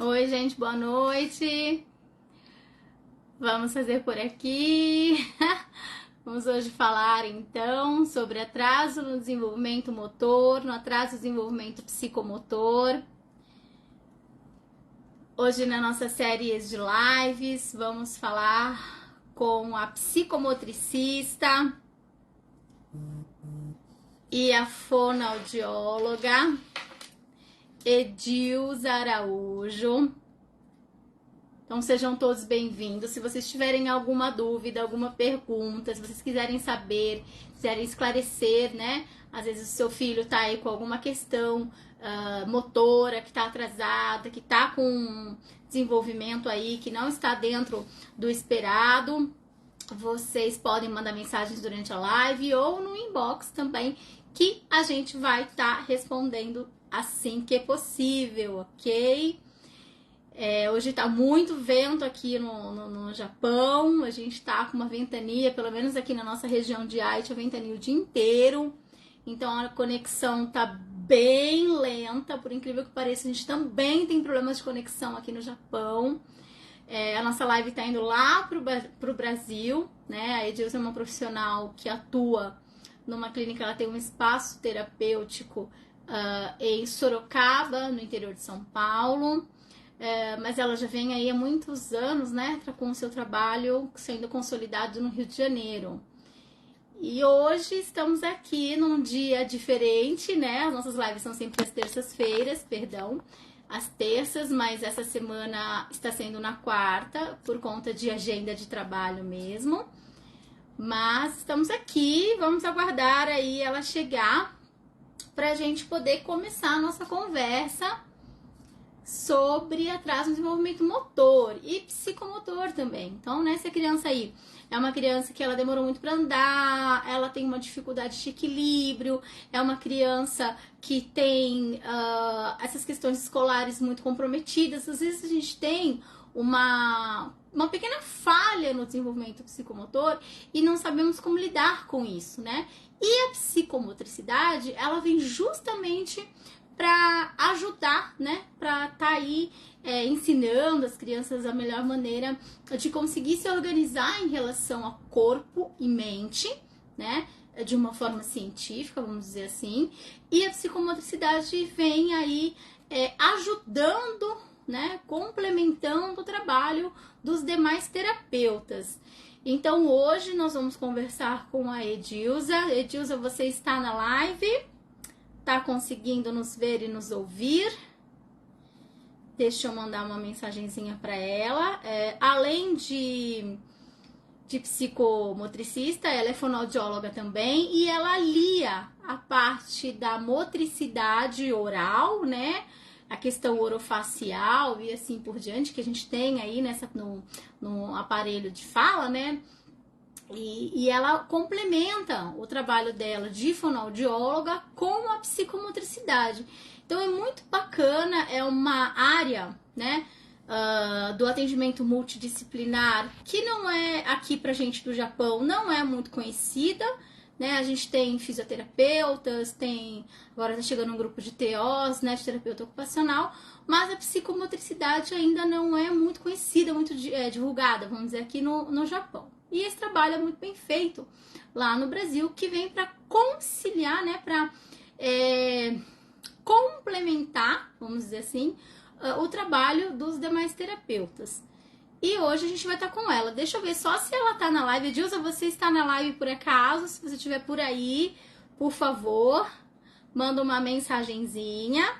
Oi, gente, boa noite. Vamos fazer por aqui. Vamos hoje falar então sobre atraso no desenvolvimento motor, no atraso no desenvolvimento psicomotor. Hoje na nossa série de lives vamos falar com a psicomotricista e a fonoaudióloga Edilza Araújo. Então sejam todos bem-vindos. Se vocês tiverem alguma dúvida, alguma pergunta, se vocês quiserem saber, quiserem esclarecer, né? Às vezes o seu filho tá aí com alguma questão motora, que tá atrasada, que tá com desenvolvimento aí, que não está dentro do esperado, vocês podem mandar mensagens durante a live ou no inbox também, que a gente vai estar respondendo assim que é possível, ok? Hoje tá muito vento aqui no Japão, a gente tá com uma ventania, pelo menos aqui na nossa região de Aichi, a ventania o dia inteiro, então a conexão tá bem lenta, por incrível que pareça, a gente também tem problemas de conexão aqui no Japão. A nossa live tá indo lá pro Brasil, né? A Edilza é uma profissional que atua numa clínica, ela tem um espaço terapêutico em Sorocaba, no interior de São Paulo. Mas ela já vem aí há muitos anos, né, com o seu trabalho sendo consolidado no Rio de Janeiro. E hoje estamos aqui num dia diferente, né? As nossas lives são sempre às terças-feiras, às terças, mas essa semana está sendo na quarta, por conta de agenda de trabalho mesmo. Mas estamos aqui, vamos aguardar aí ela chegar para a gente poder começar a nossa conversa sobre atraso no desenvolvimento motor e psicomotor também. Então, né, se a criança aí é uma criança que ela demorou muito para andar, ela tem uma dificuldade de equilíbrio, é uma criança que tem essas questões escolares muito comprometidas, às vezes a gente tem uma pequena falha no desenvolvimento psicomotor e não sabemos como lidar com isso, né? E a psicomotricidade, ela vem justamente para ajudar, né, para estar aí ensinando as crianças a melhor maneira de conseguir se organizar em relação a corpo e mente, né, de uma forma científica, vamos dizer assim, e a psicomotricidade vem aí ajudando, né, complementando o trabalho dos demais terapeutas. Então hoje nós vamos conversar com a Edilza. Edilza, você está na live? Tá conseguindo nos ver e nos ouvir? Deixa eu mandar uma mensagenzinha para ela. Além de psicomotricista, ela é fonoaudióloga também e ela alia a parte da motricidade oral, né? A questão orofacial e assim por diante, que a gente tem aí no aparelho de fala, né? E ela complementa o trabalho dela de fonoaudióloga com a psicomotricidade. Então é muito bacana, é uma área, né, do atendimento multidisciplinar que não é aqui pra gente do Japão, não é muito conhecida, né? A gente tem fisioterapeutas, agora tá chegando um grupo de TOs, né, de terapeuta ocupacional, mas a psicomotricidade ainda não é muito conhecida, muito divulgada, vamos dizer, aqui no Japão. E esse trabalho é muito bem feito lá no Brasil, que vem para conciliar, né, para complementar, vamos dizer assim, o trabalho dos demais terapeutas. E hoje a gente vai estar com ela. Deixa eu ver só se ela tá na live. Edilza, você está na live por acaso? Se você estiver por aí, por favor, manda uma mensagenzinha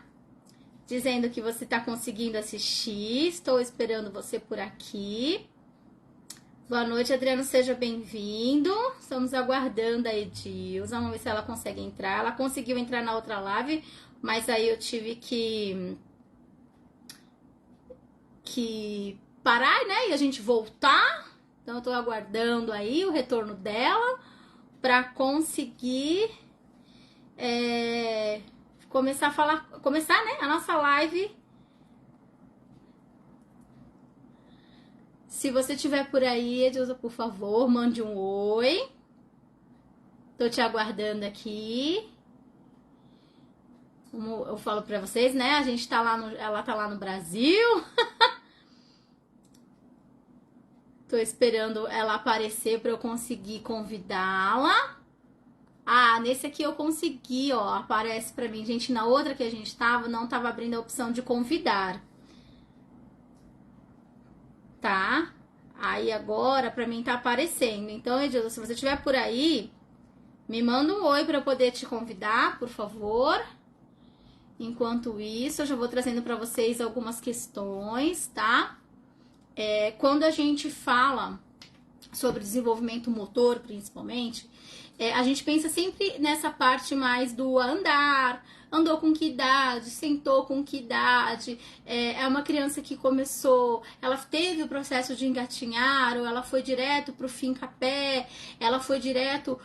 dizendo que você está conseguindo assistir. Estou esperando você por aqui. Boa noite, Adriano, seja bem-vindo. Estamos aguardando a Edilza. Vamos ver se ela consegue entrar. Ela conseguiu entrar na outra live, mas aí eu tive que parar, né? E a gente voltar. Então eu tô aguardando aí o retorno dela para conseguir começar, né, a nossa live. Se você estiver por aí, Edilza, por favor, mande um oi. Tô te aguardando aqui. Como eu falo pra vocês, né? A gente tá lá ela tá lá no Brasil. Tô esperando ela aparecer pra eu conseguir convidá-la. Ah, nesse aqui eu consegui, ó. Aparece pra mim. Gente, na outra que a gente tava, não tava abrindo a opção de convidar. Tá? Aí agora pra mim tá aparecendo. Então, Edilson, se você estiver por aí, me manda um oi pra eu poder te convidar, por favor. Enquanto isso, eu já vou trazendo pra vocês algumas questões, tá? Quando a gente fala sobre desenvolvimento motor, principalmente, a gente pensa sempre nessa parte mais do andar, andou com que idade, sentou com que idade, é uma criança que começou, ela teve o processo de engatinhar, ou ela foi direto pro fincapé, ela foi direto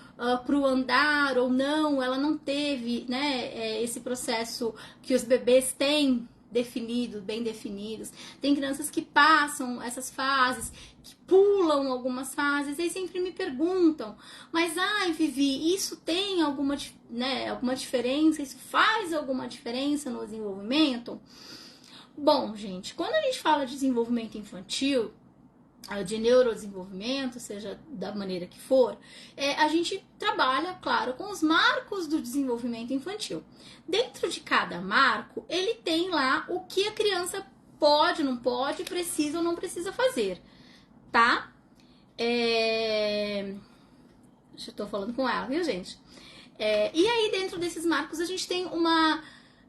pro andar ou não, ela não teve, né, esse processo que os bebês têm definidos, bem definidos. Tem crianças que passam essas fases, que pulam algumas fases, e sempre me perguntam, mas ai, Vivi, isso tem alguma, né, alguma diferença? Isso faz alguma diferença no desenvolvimento? Bom, gente, quando a gente fala de desenvolvimento infantil, de neurodesenvolvimento, seja da maneira que for, a gente trabalha, claro, com os marcos do desenvolvimento infantil. Dentro de cada marco, ele tem lá o que a criança pode, não pode, precisa ou não precisa fazer, tá? Eu tô falando com ela, viu, gente? E aí, dentro desses marcos, a gente tem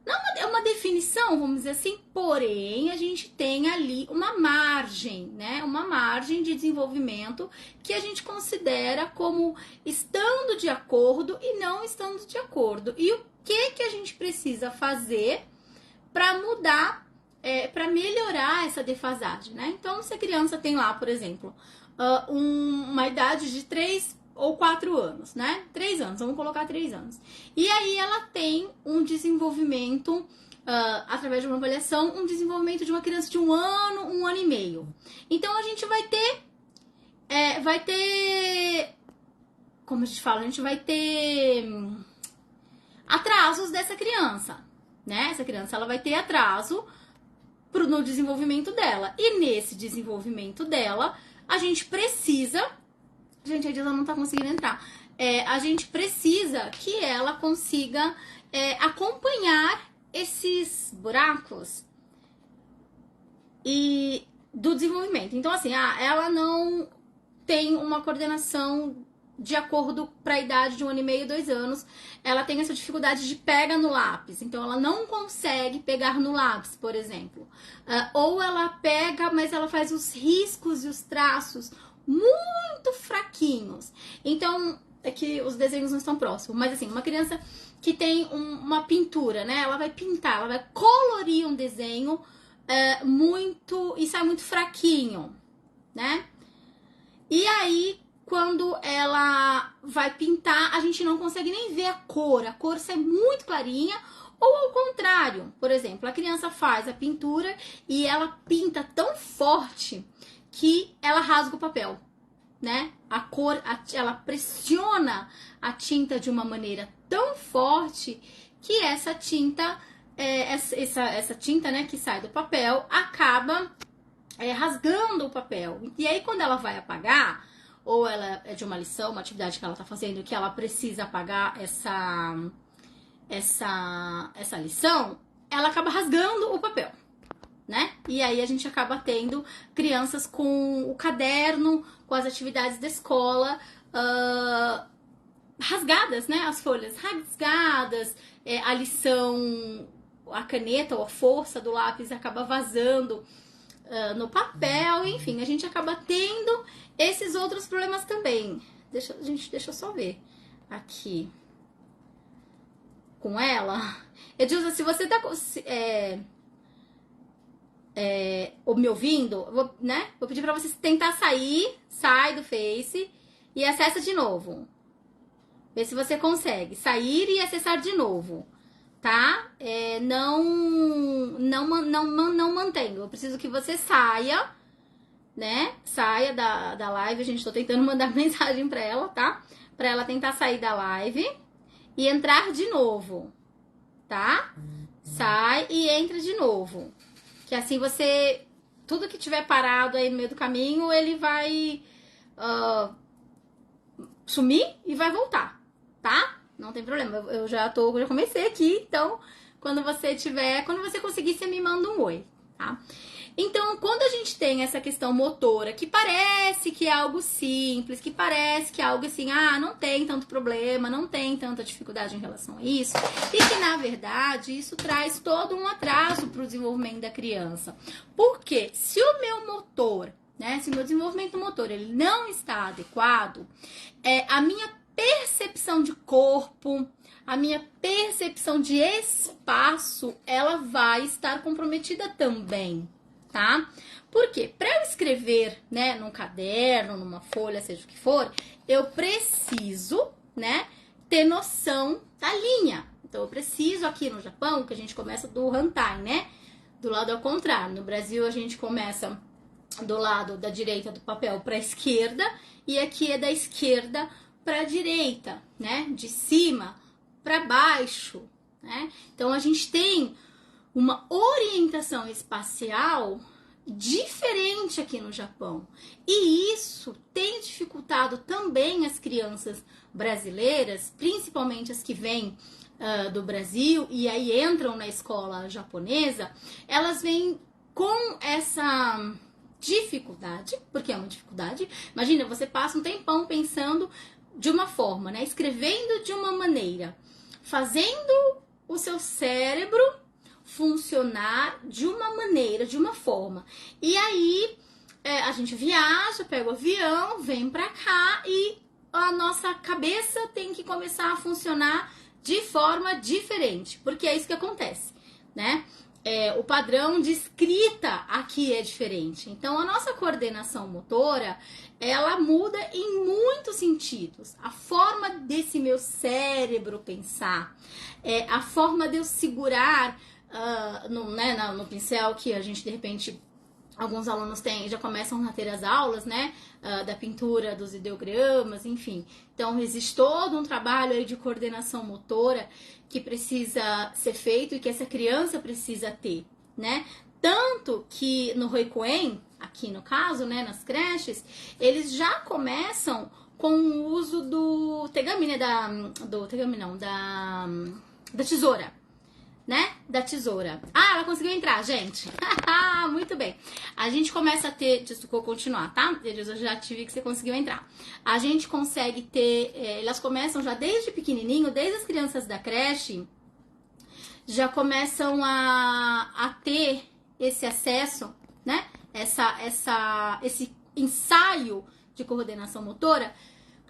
não é uma definição, vamos dizer assim, porém a gente tem ali uma margem, né? Uma margem de desenvolvimento que a gente considera como estando de acordo e não estando de acordo. E o que a gente precisa fazer para mudar, para melhorar essa defasagem, né? Então, se a criança tem lá, por exemplo, uma idade de 3 ou 4 anos, né? 3 anos, vamos colocar 3 anos. E aí ela tem um desenvolvimento, através de uma avaliação, um desenvolvimento de uma criança de 1 ano e meio. Então a gente vai ter, como a gente fala, a gente vai ter atrasos dessa criança, né? Essa criança, ela vai ter atraso no desenvolvimento dela. E nesse desenvolvimento dela, a gente precisa... Gente, a Edila não tá conseguindo entrar. A gente precisa que ela consiga acompanhar esses buracos e do desenvolvimento. Então, assim, ela não tem uma coordenação de acordo para a idade de 1 ano e meio, 2 anos. Ela tem essa dificuldade de pega no lápis. Então, ela não consegue pegar no lápis, por exemplo. Ou ela pega, mas ela faz os riscos e os traços muito fraquinhos. Então, é que os desenhos não estão próximos. Mas assim, uma criança que tem uma pintura, né? Ela vai pintar, ela vai colorir um desenho e sai muito fraquinho, né? E aí, quando ela vai pintar, a gente não consegue nem ver a cor sai muito clarinha. Ou ao contrário, por exemplo, a criança faz a pintura e ela pinta tão forte que ela rasga o papel, né? Ela pressiona a tinta de uma maneira tão forte que essa tinta, essa tinta, né, que sai do papel, acaba rasgando o papel. E aí, quando ela vai apagar, ou ela é de uma lição, uma atividade que ela tá fazendo, que ela precisa apagar essa lição, ela acaba rasgando o papel, né? E aí a gente acaba tendo crianças com o caderno, com as atividades da escola rasgadas, né? As folhas rasgadas, a lição, a caneta ou a força do lápis acaba vazando no papel, enfim, a gente acaba tendo esses outros problemas também. Deixa eu só ver aqui com ela. Edilza, se você tá me ouvindo, vou pedir pra você tentar sai do Face e acessa de novo. Vê se você consegue sair e acessar de novo, tá? Não mantenha. Eu preciso que você saia, né? Saia da live. A gente tô tentando mandar mensagem pra ela, tá? Pra ela tentar sair da live e entrar de novo, tá? tá? Sai e entra de novo. Que assim você, tudo que tiver parado aí no meio do caminho, ele vai sumir e vai voltar, tá? Não tem problema, eu já comecei aqui, então quando você conseguir, você me manda um oi, tá? Então, quando a gente tem essa questão motora, que parece que é algo simples, que parece que é algo assim, não tem tanto problema, não tem tanta dificuldade em relação a isso, e que, na verdade, isso traz todo um atraso para o desenvolvimento da criança. Porque se o meu motor, né, se o meu desenvolvimento motor ele não está adequado, a minha percepção de corpo, a minha percepção de espaço, ela vai estar comprometida também. Tá? Por quê? Para eu escrever, né, num caderno, numa folha, seja o que for, eu preciso, né, ter noção da linha. Então, eu preciso aqui no Japão, que a gente começa do hantai, né? Do lado ao contrário. No Brasil, a gente começa do lado da direita do papel para a esquerda, e aqui é da esquerda para a direita, né? De cima para baixo, né? Então, a gente tem uma orientação espacial diferente aqui no Japão. E isso tem dificultado também as crianças brasileiras, principalmente as que vêm do Brasil e aí entram na escola japonesa, elas vêm com essa dificuldade, porque é uma dificuldade. Imagina, você passa um tempão pensando de uma forma, né? Escrevendo de uma maneira, fazendo o seu cérebro funcionar de uma maneira, de uma forma. E aí a gente viaja, pega o avião, vem pra cá e a nossa cabeça tem que começar a funcionar de forma diferente, porque é isso que acontece, né? O padrão de escrita aqui é diferente. Então, a nossa coordenação motora, ela muda em muitos sentidos. A forma desse meu cérebro pensar, a forma de eu segurar no pincel, que a gente, de repente, alguns alunos já começam a ter as aulas, né, da pintura, dos ideogramas, enfim. Então, existe todo um trabalho aí de coordenação motora que precisa ser feito e que essa criança precisa ter, né? Tanto que no Roikuen, aqui no caso, né, nas creches, eles já começam com o uso do tegami, né, da tesoura, né? Da tesoura. Ela conseguiu entrar, gente. Muito bem. A gente começa a ter... Desculpa, vou continuar, tá? Eu já tive que você conseguiu entrar. A gente consegue ter... elas começam já desde pequenininho, desde as crianças da creche, já começam a ter esse acesso, né? Esse ensaio de coordenação motora,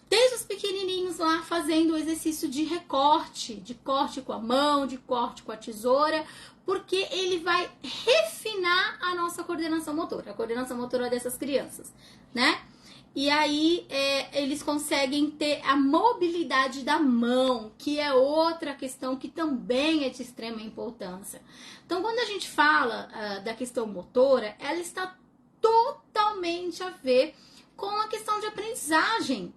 desde os pequenininhos lá fazendo o exercício de recorte, de corte com a mão, de corte com a tesoura, porque ele vai refinar a nossa coordenação motora, a coordenação motora dessas crianças, né? E aí eles conseguem ter a mobilidade da mão, que é outra questão que também é de extrema importância. Então, quando a gente fala da questão motora, ela está totalmente a ver com a questão de aprendizagem,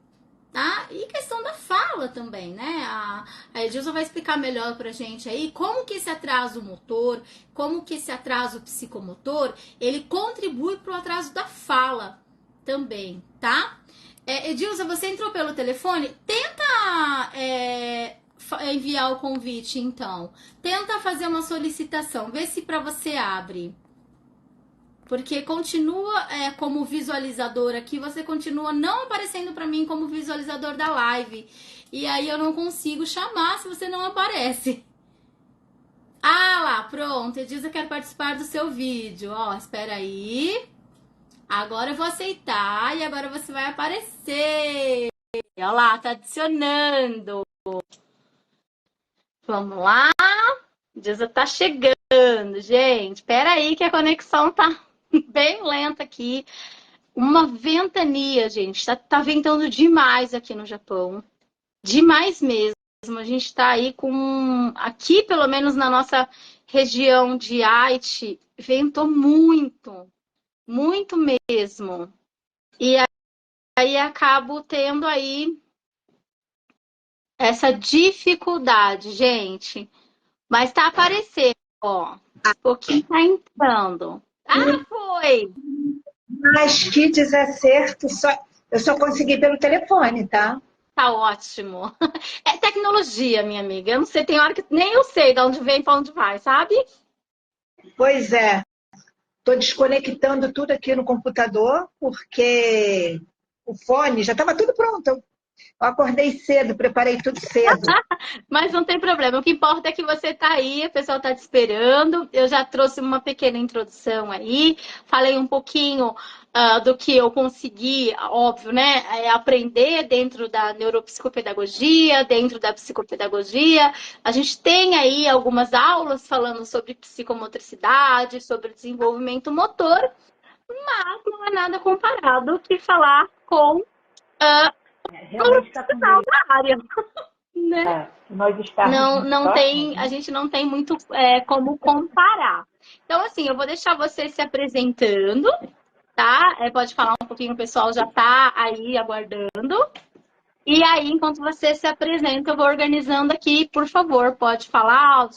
tá? E questão da fala também, né? A Edilson vai explicar melhor pra gente aí como que esse atraso motor, como que esse atraso psicomotor, ele contribui pro atraso da fala também, tá? Edilson, você entrou pelo telefone? Tenta enviar o convite, então. Tenta fazer uma solicitação, vê se pra você abre. Porque continua como visualizador aqui, você continua não aparecendo para mim como visualizador da live. E aí eu não consigo chamar se você não aparece. Lá, pronto. Edilza quer participar do seu vídeo. Espera aí. Agora eu vou aceitar e agora você vai aparecer. Olha lá, tá adicionando. Vamos lá. Edilza tá chegando, gente. Espera aí que a conexão tá bem lenta aqui. Uma ventania, gente. Tá ventando demais aqui no Japão. Demais mesmo. A gente tá aí com... Aqui, pelo menos na nossa região de Aichi, ventou muito. Muito mesmo. E aí acabo tendo aí essa dificuldade, gente. Mas tá aparecendo, ó. Um pouquinho tá entrando. Ah, foi! Mas que desacerto, eu só consegui pelo telefone, tá? Tá ótimo. É tecnologia, minha amiga. Eu não sei, tem hora que nem eu sei de onde vem e pra onde vai, sabe? Pois é, estou desconectando tudo aqui no computador, porque o fone já estava tudo pronto. Eu acordei cedo, preparei tudo cedo. Mas não tem problema. O que importa é que você tá aí, o pessoal tá te esperando. Eu já trouxe uma pequena introdução aí, falei um pouquinho do que eu consegui, óbvio, né? Aprender dentro da neuropsicopedagogia, dentro da psicopedagogia. A gente tem aí algumas aulas falando sobre psicomotricidade, sobre desenvolvimento motor, mas não é nada comparado que falar com um Realmente está com profissional delay. da área, né? Nós estarmos Não, muito não próximos, tem, a né? gente não tem muito como comparar. Então, assim, eu vou deixar você se apresentando, tá? Pode falar um pouquinho, o pessoal já tá aí aguardando. E aí, enquanto você se apresenta, eu vou organizando aqui, por favor, pode falar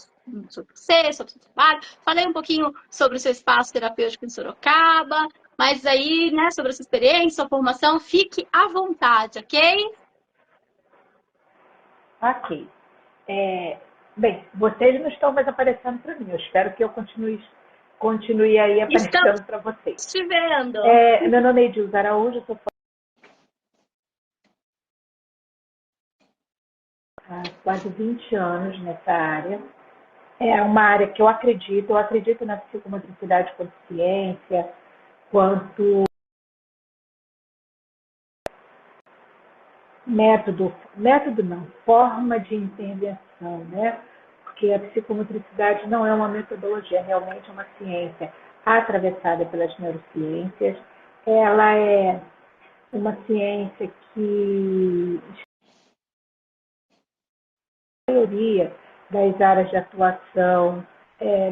sobre você, sobre o seu trabalho. Falei um pouquinho sobre o seu espaço terapêutico em Sorocaba, mas aí, né, sobre a sua experiência, sua formação, fique à vontade, ok? Ok. Bem, vocês não estão mais aparecendo para mim. Eu espero que eu continue aí Estamos aparecendo para vocês. te vendo. Meu nome é Edilza Araújo, eu sou há quase 20 anos nessa área. É uma área que eu acredito na psicomotricidade quanto ciência, quanto método não, forma de intervenção, né? Porque a psicomotricidade não é uma metodologia, realmente é uma ciência atravessada pelas neurociências. Ela é uma ciência que a maioria das áreas de atuação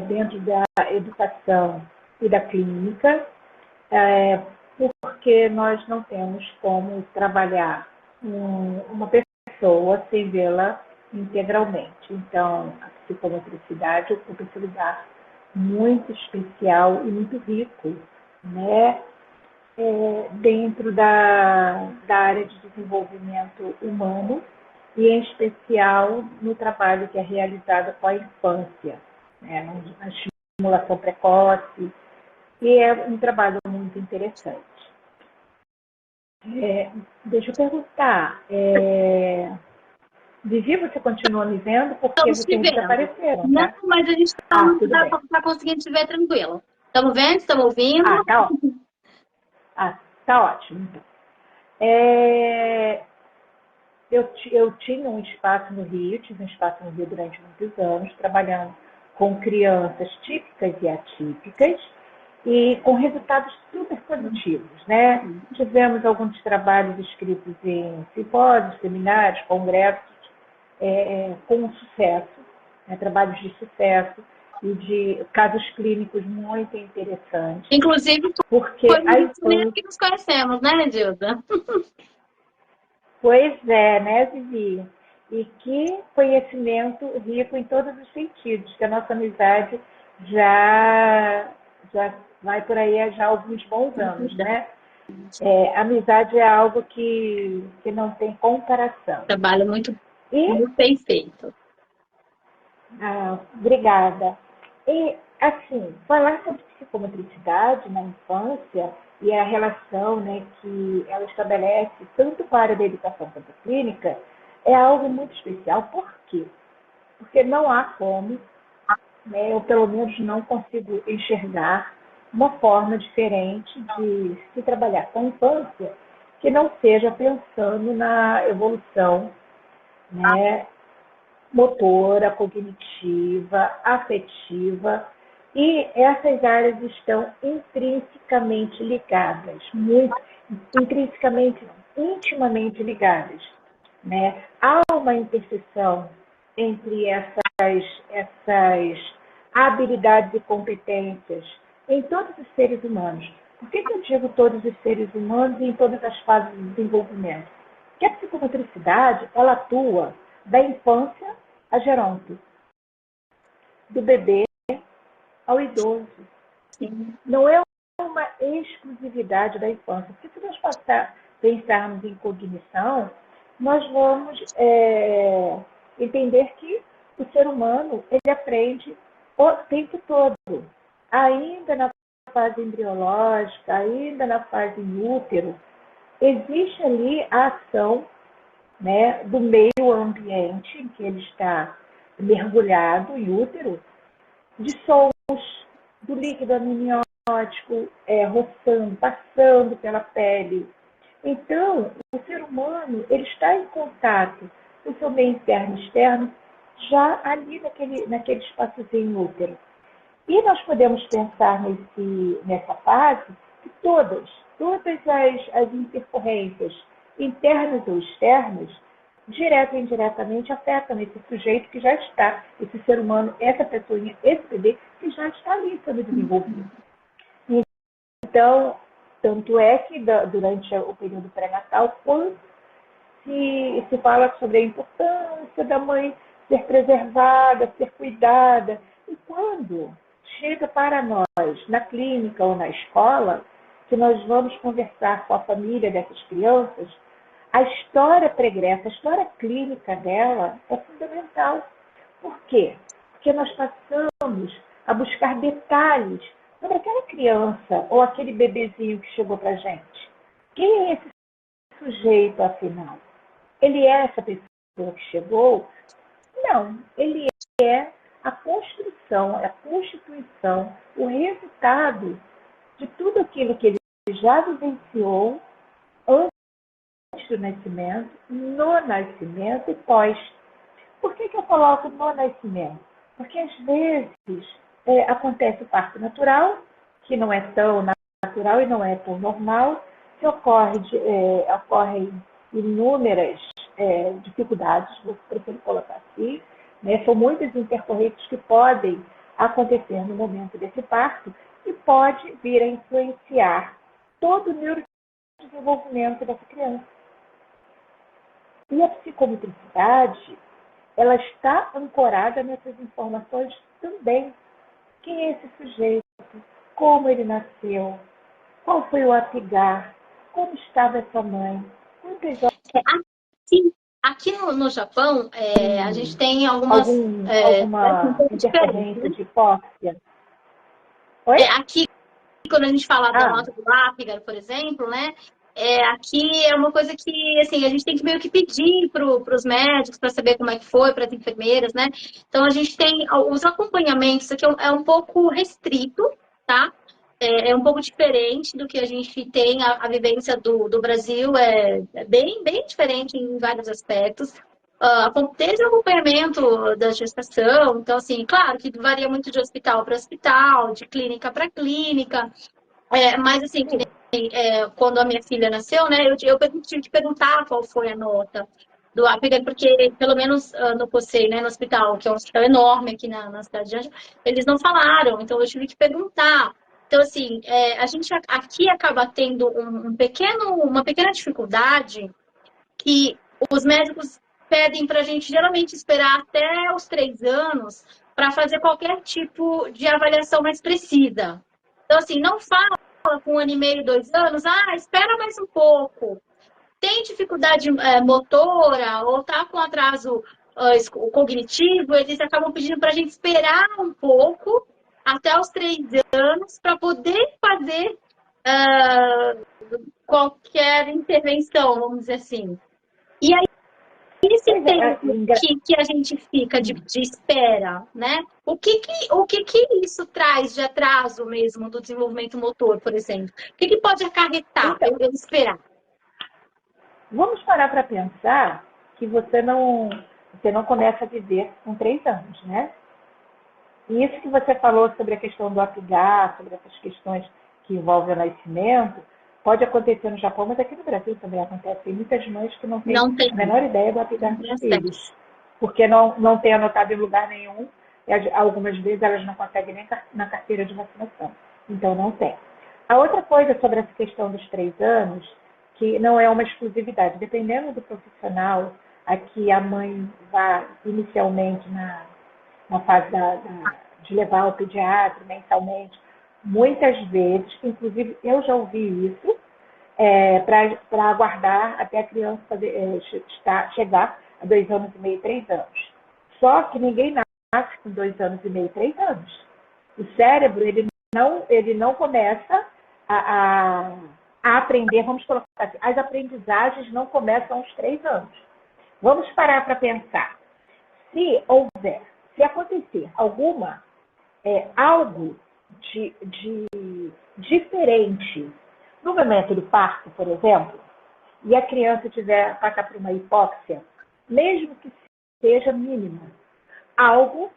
dentro da educação e da clínica, é, porque nós não temos como trabalhar uma pessoa sem vê-la integralmente. Então, a psicomotricidade ocupa esse lugar muito especial e muito rico, né? Dentro da área de desenvolvimento humano e, em especial, no trabalho que é realizado com a infância, né? Na estimulação precoce, e é um trabalho muito interessante. Deixa eu perguntar, Vivi, você continua me vendo? Porque Estamos te vocês vendo. desapareceram, Não, tá? mas a gente Tudo bem. tá conseguindo te ver tranquilo. Estamos vendo? Estamos ouvindo? Tá ótimo. Tá ótimo, então. É, eu tinha um espaço no Rio, tive um espaço no Rio durante muitos anos, trabalhando com crianças típicas e atípicas, e com resultados super positivos, né? Tivemos alguns trabalhos escritos em simpósios, seminários, congressos, com sucesso, né? Trabalhos de sucesso e de casos clínicos muito interessantes, Inclusive, foi porque a nisso mesmo infância. que nos conhecemos, né, Dilda? Pois é, né, Vivi? E que conhecimento rico em todos os sentidos, que a nossa amizade já, já vai por aí há já alguns bons anos, né? Amizade é algo que não tem comparação. Trabalho muito, E, muito bem feito. obrigada. E, assim, falar sobre psicomotricidade na infância e a relação, né, que ela estabelece tanto com a área da educação quanto a clínica é algo muito especial. Por quê? Porque não há como, né, eu pelo menos não consigo enxergar uma forma diferente de se trabalhar com a infância que não seja pensando na evolução, né, motora, cognitiva, afetiva, e essas áreas estão intrinsecamente ligadas, muito intrinsecamente, intimamente ligadas, né? Há uma interseção entre essas habilidades e competências em todos os seres humanos. Por que eu digo todos os seres humanos e em todas as fases do desenvolvimento? Porque a psicomotricidade, ela atua da infância a geronto. do bebê ao idoso. Sim. Não é uma exclusividade da infância. Porque se nós pensarmos em cognição, nós vamos entender que o ser humano ele aprende o tempo todo, ainda na fase embriológica, ainda na fase em útero, existe ali a ação, né, do meio ambiente em que ele está mergulhado, em útero, de sons, do líquido amniótico roçando, passando pela pele. Então, o ser humano ele está em contato com o seu meio interno e externo já ali naquele espaçozinho útero. E nós podemos pensar nessa fase que todas as intercorrências internas ou externas, direta e indiretamente, afetam esse sujeito que já está, esse ser humano, essa pessoinha, esse bebê, que já está ali sendo desenvolvido. Então, tanto é que durante o período pré-natal, quando se fala sobre a importância da mãe ser preservada, ser cuidada, e quando chega para nós, na clínica ou na escola, que nós vamos conversar com a família dessas crianças, a história pregressa, a história clínica dela é fundamental. Por quê? Porque nós passamos a buscar detalhes sobre aquela criança ou aquele bebezinho que chegou para a gente. Quem é esse sujeito, afinal? Ele é essa pessoa que chegou? Não, ele é a construção, a constituição, o resultado de tudo aquilo que ele já vivenciou antes do nascimento, no nascimento e pós. Por que eu coloco no nascimento? Porque às vezes acontece o parto natural, que não é tão natural e não é tão normal, que ocorrem inúmeras dificuldades, vou prefiro colocar assim, né? São muitas intercorrentes que podem acontecer no momento desse parto e pode vir a influenciar todo o neurodesenvolvimento dessa criança. E a psicomotricidade, ela está ancorada nessas informações também. Quem é esse sujeito? Como ele nasceu? Qual foi o apigar? Como estava essa mãe? Quantas horas... Aqui no Japão, a gente tem alguma intercorrência de hipóxia? Oi? Aqui, quando a gente fala da nota do Apgar, por exemplo, né? Aqui é uma coisa que assim, a gente tem que meio que pedir para os médicos para saber como é que foi, para as enfermeiras, né? Então a gente tem os acompanhamentos aqui é um pouco restrito, tá? É um pouco diferente do que a gente tem, a vivência do Brasil é bem diferente em vários aspectos. Teve acompanhamento da gestação, então assim, claro que varia muito de hospital para hospital, de clínica para clínica, mas assim, que nem, quando a minha filha nasceu, né, eu tive que perguntar qual foi a nota do Apgar, porque pelo menos no POSEI, né, no hospital, que é um hospital enorme aqui na cidade de Ângelo, eles não falaram, então eu tive que perguntar. Então, assim, a gente aqui acaba tendo uma pequena dificuldade que os médicos pedem para a gente geralmente esperar até os 3 anos para fazer qualquer tipo de avaliação mais precisa. Então, assim, não fala com 1 ano e meio, 2 anos, espera mais um pouco. Tem dificuldade motora ou tá com atraso cognitivo, eles acabam pedindo para a gente esperar um pouco até os 3 anos para poder fazer qualquer intervenção, vamos dizer assim. E aí, esse tempo que a gente fica de espera, né? O que isso traz de atraso mesmo do desenvolvimento motor, por exemplo? O que pode acarretar eu esperar? Vamos parar para pensar que você não começa a viver com 3 anos, né? E isso que você falou sobre a questão do apigar, sobre essas questões que envolvem o nascimento, pode acontecer no Japão, mas aqui no Brasil também acontece. Tem muitas mães que não têm a menor ideia do apigar dos filhos, porque não tem anotado em lugar nenhum, e algumas vezes elas não conseguem nem na carteira de vacinação. Então, não tem. A outra coisa sobre essa questão dos 3 anos, que não é uma exclusividade, dependendo do profissional a que a mãe vá inicialmente na fase de levar ao pediatra mensalmente, muitas vezes, inclusive eu já ouvi isso, para aguardar até a criança chegar a 2 anos e meio, 3 anos. Só que ninguém nasce com 2 anos e meio, 3 anos. O cérebro, ele não começa a aprender, vamos colocar assim, as aprendizagens não começam aos 3 anos. Vamos parar para pensar. Se acontecer algo de diferente no momento do parto, por exemplo, e a criança passar por uma hipóxia, mesmo que seja mínima, algum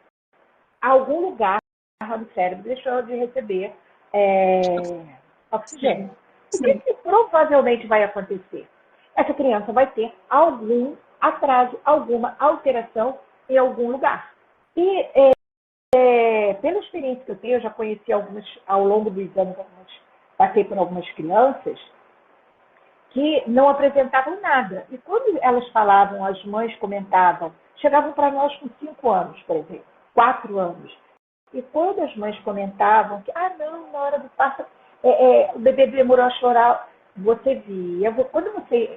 lugar do cérebro deixou de receber oxigênio. O que provavelmente vai acontecer? Essa criança vai ter algum atraso, alguma alteração em algum lugar. E pela experiência que eu tenho, eu já conheci algumas, ao longo dos anos, passei por algumas crianças que não apresentavam nada. E quando elas falavam, as mães comentavam, chegavam para nós com 5 anos, por exemplo, 4 anos. E quando as mães comentavam que, não, na hora do parto, o bebê demorou a chorar, você via, quando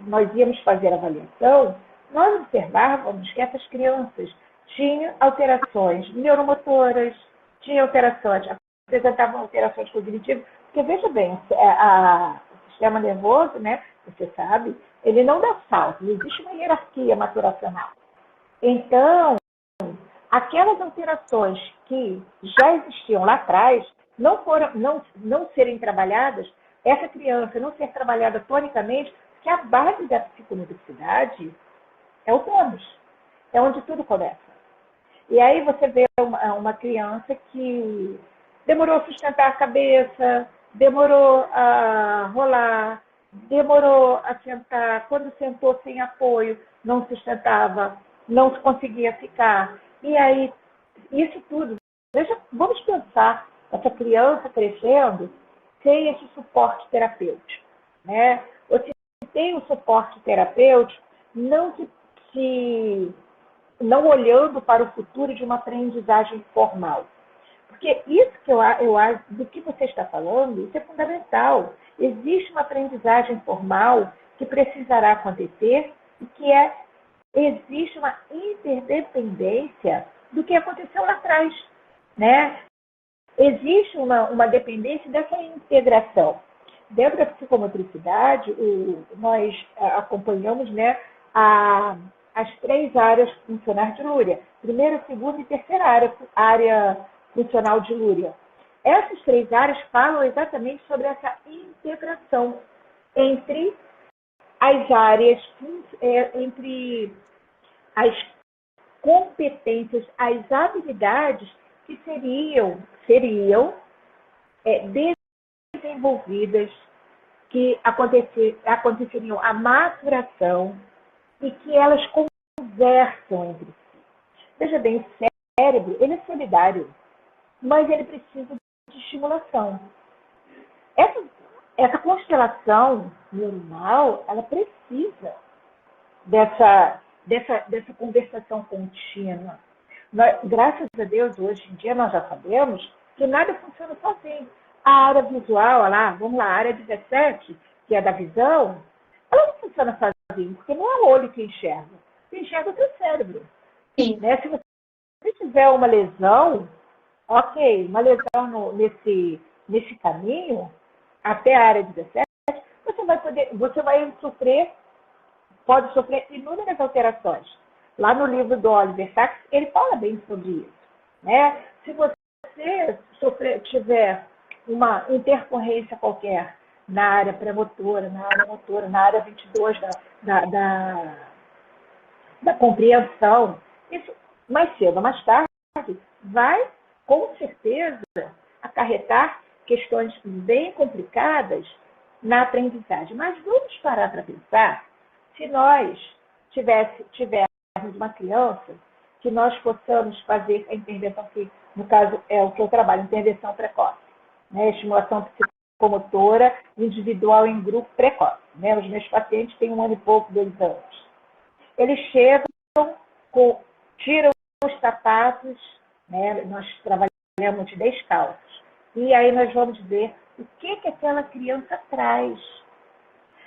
nós íamos fazer a avaliação, nós observávamos que essas crianças tinham alterações neuromotoras, apresentavam alterações cognitivas, porque veja bem, o sistema nervoso, né, você sabe, ele não dá salto, não existe uma hierarquia maturacional. Então, aquelas alterações que já existiam lá atrás, não serem trabalhadas, essa criança não ser trabalhada tonicamente, porque a base da psicomotricidade é o tônus, é onde tudo começa. E aí você vê uma criança que demorou a sustentar a cabeça, demorou a rolar, demorou a sentar, quando sentou sem apoio, não sustentava, não conseguia ficar. E aí, isso tudo, vamos pensar essa criança crescendo sem esse suporte terapêutico, né? Ou se tem um suporte terapêutico, não olhando para o futuro de uma aprendizagem formal. Porque isso que eu acho, do que você está falando, isso é fundamental. Existe uma aprendizagem formal que precisará acontecer e existe uma interdependência do que aconteceu lá atrás, né? Existe uma dependência dessa integração. Dentro da psicomotricidade, nós acompanhamos, né, as 3 áreas funcionais de Lúria. Primeira, segunda e terceira área funcional de Lúria. Essas 3 áreas falam exatamente sobre essa integração entre as áreas, entre as competências, as habilidades que seriam desenvolvidas, que aconteceriam a maturação e que elas conversam entre si. Veja bem, o cérebro, ele é solidário, mas ele precisa de estimulação. Essa constelação neuronal, ela precisa dessa conversação contínua. Graças a Deus, hoje em dia, nós já sabemos que nada funciona sozinho. A área visual, a área 17, que é da visão, ela não funciona sozinho, porque não é o olho que enxerga. Quem enxerga é o seu cérebro. Sim. Né? Se você tiver uma lesão, uma lesão nesse caminho, até a área 17, pode sofrer inúmeras alterações. Lá no livro do Oliver Sacks, ele fala bem sobre isso. Né? Se você tiver uma intercorrência qualquer na área pré-motora, na área motora, na área 22 da compreensão, isso mais cedo ou mais tarde vai, com certeza, acarretar questões bem complicadas na aprendizagem. Mas vamos parar para pensar, se nós tivermos uma criança, que nós possamos fazer a intervenção, que no caso é o que eu trabalho, intervenção precoce, né? Estimulação psicomotora individual em grupo precoce. Né? Os meus pacientes têm 1 ano e pouco, 2 anos. Eles chegam, tiram os sapatos né? Nós trabalhamos descalços. E aí nós vamos ver o que aquela criança traz.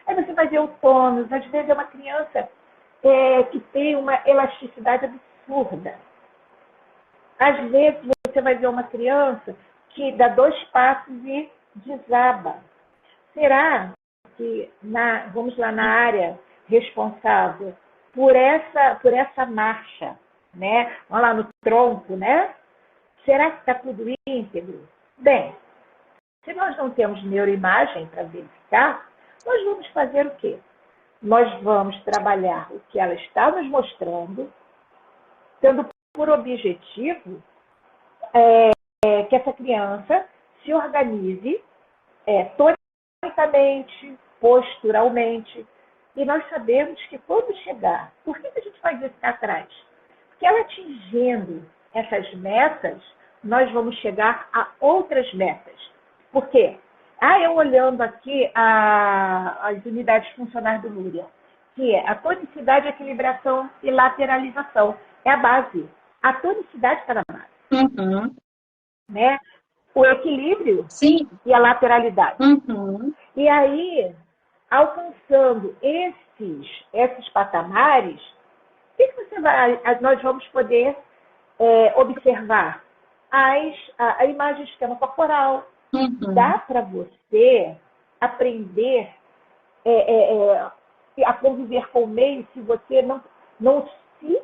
Aí você vai ver o tônus, às vezes é uma criança que tem uma elasticidade absurda. Às vezes você vai ver uma criança que dá 2 passos e desaba. Será que, vamos lá, na área responsável por essa marcha, né? Vamos lá no tronco, né? Será que está tudo íntegro? Bem, se nós não temos neuroimagem para verificar, nós vamos fazer o quê? Nós vamos trabalhar o que ela está nos mostrando, tendo por objetivo que essa criança se organize tonicamente, posturalmente. E nós sabemos que quando chegar, por que a gente faz isso cá atrás? Porque ela atingindo essas metas, nós vamos chegar a outras metas. Por quê? Eu olhando aqui as unidades funcionais do Luria, que é a tonicidade, equilibração e lateralização. É a base. A tonicidade está na base. Uhum. Né? O equilíbrio Sim. E a lateralidade. Uhum. E aí, alcançando esses patamares, o que nós vamos poder observar? A imagem de esquema corporal. Uhum. Dá para você aprender a conviver com o meio se você não se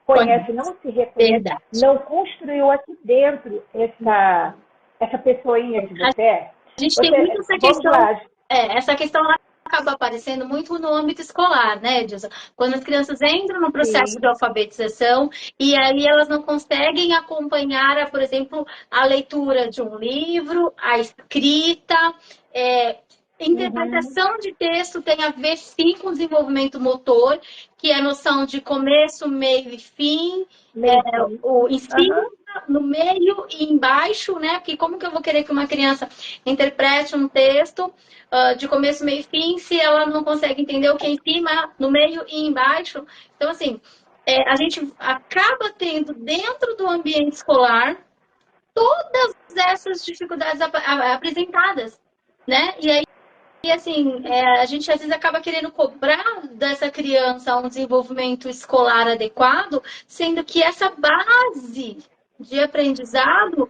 conhece, não se reconhece, Verdade. não construiu aqui dentro essa pessoinha que você é. A gente tem muito essa questão. Essa questão acaba aparecendo muito no âmbito escolar, né, Edilson? Quando as crianças entram no processo Sim. de alfabetização e aí elas não conseguem acompanhar, por exemplo, a leitura de um livro, a escrita, interpretação de texto tem a ver, sim, com desenvolvimento motor, que é a noção de começo, meio e fim, o em cima, no meio e embaixo, né? Porque como que eu vou querer que uma criança interprete um texto de começo, meio e fim se ela não consegue entender o que é em cima, no meio e embaixo? Então, assim, a gente acaba tendo dentro do ambiente escolar todas essas dificuldades apresentadas, né? E aí, assim, a gente às vezes acaba querendo cobrar dessa criança um desenvolvimento escolar adequado, sendo que essa base de aprendizado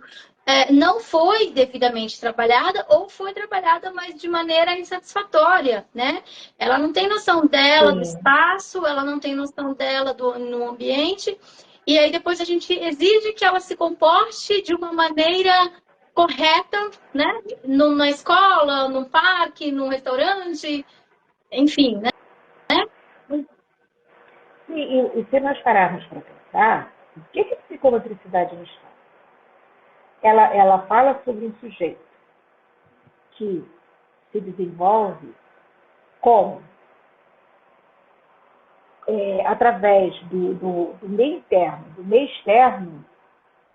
não foi devidamente trabalhada ou foi trabalhada, mas de maneira insatisfatória, né? Ela não tem noção dela do espaço, ela não tem noção dela no ambiente, e aí depois a gente exige que ela se comporte de uma maneira correta, né? Na escola, num parque, num restaurante, enfim, né? E se nós pararmos para pensar, o que a psicomotricidade nos fala? Ela fala sobre um sujeito que se desenvolve como? Através do meio interno, do meio externo,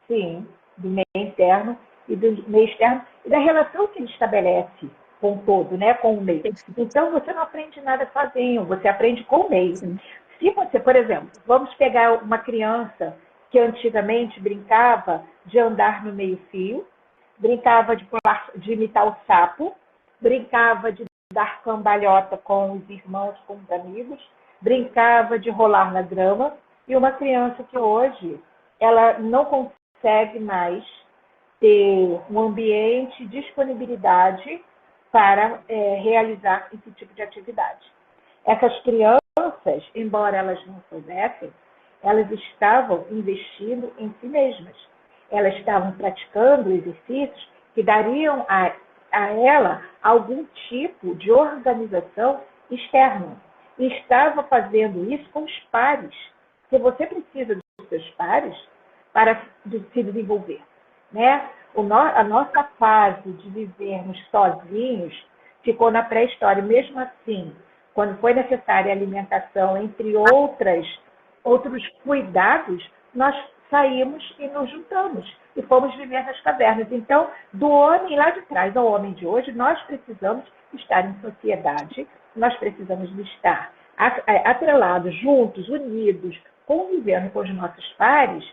sim, do meio interno e do meio externo, e da relação que ele estabelece com o todo, né, com o meio. Então, você não aprende nada sozinho, você aprende com o meio. Sim. Se você, por exemplo, vamos pegar uma criança que antigamente brincava de andar no meio-fio, brincava de imitar o sapo, brincava de dar cambalhota com os irmãos, com os amigos, brincava de rolar na grama, e uma criança que hoje ela não consegue mais ter um ambiente, disponibilidade para realizar esse tipo de atividade. Essas crianças, embora elas não soubessem, elas estavam investindo em si mesmas. Elas estavam praticando exercícios que dariam a ela algum tipo de organização externa. E estava fazendo isso com os pares. Porque você precisa dos seus pares para se desenvolver, né? A nossa fase de vivermos sozinhos ficou na pré-história. Mesmo assim, quando foi necessária a alimentação, entre outros cuidados, nós saímos e nos juntamos e fomos viver nas cavernas. Então, do homem lá de trás ao homem de hoje, nós precisamos estar em sociedade, nós precisamos estar atrelados, juntos, unidos, convivendo com os nossos pares,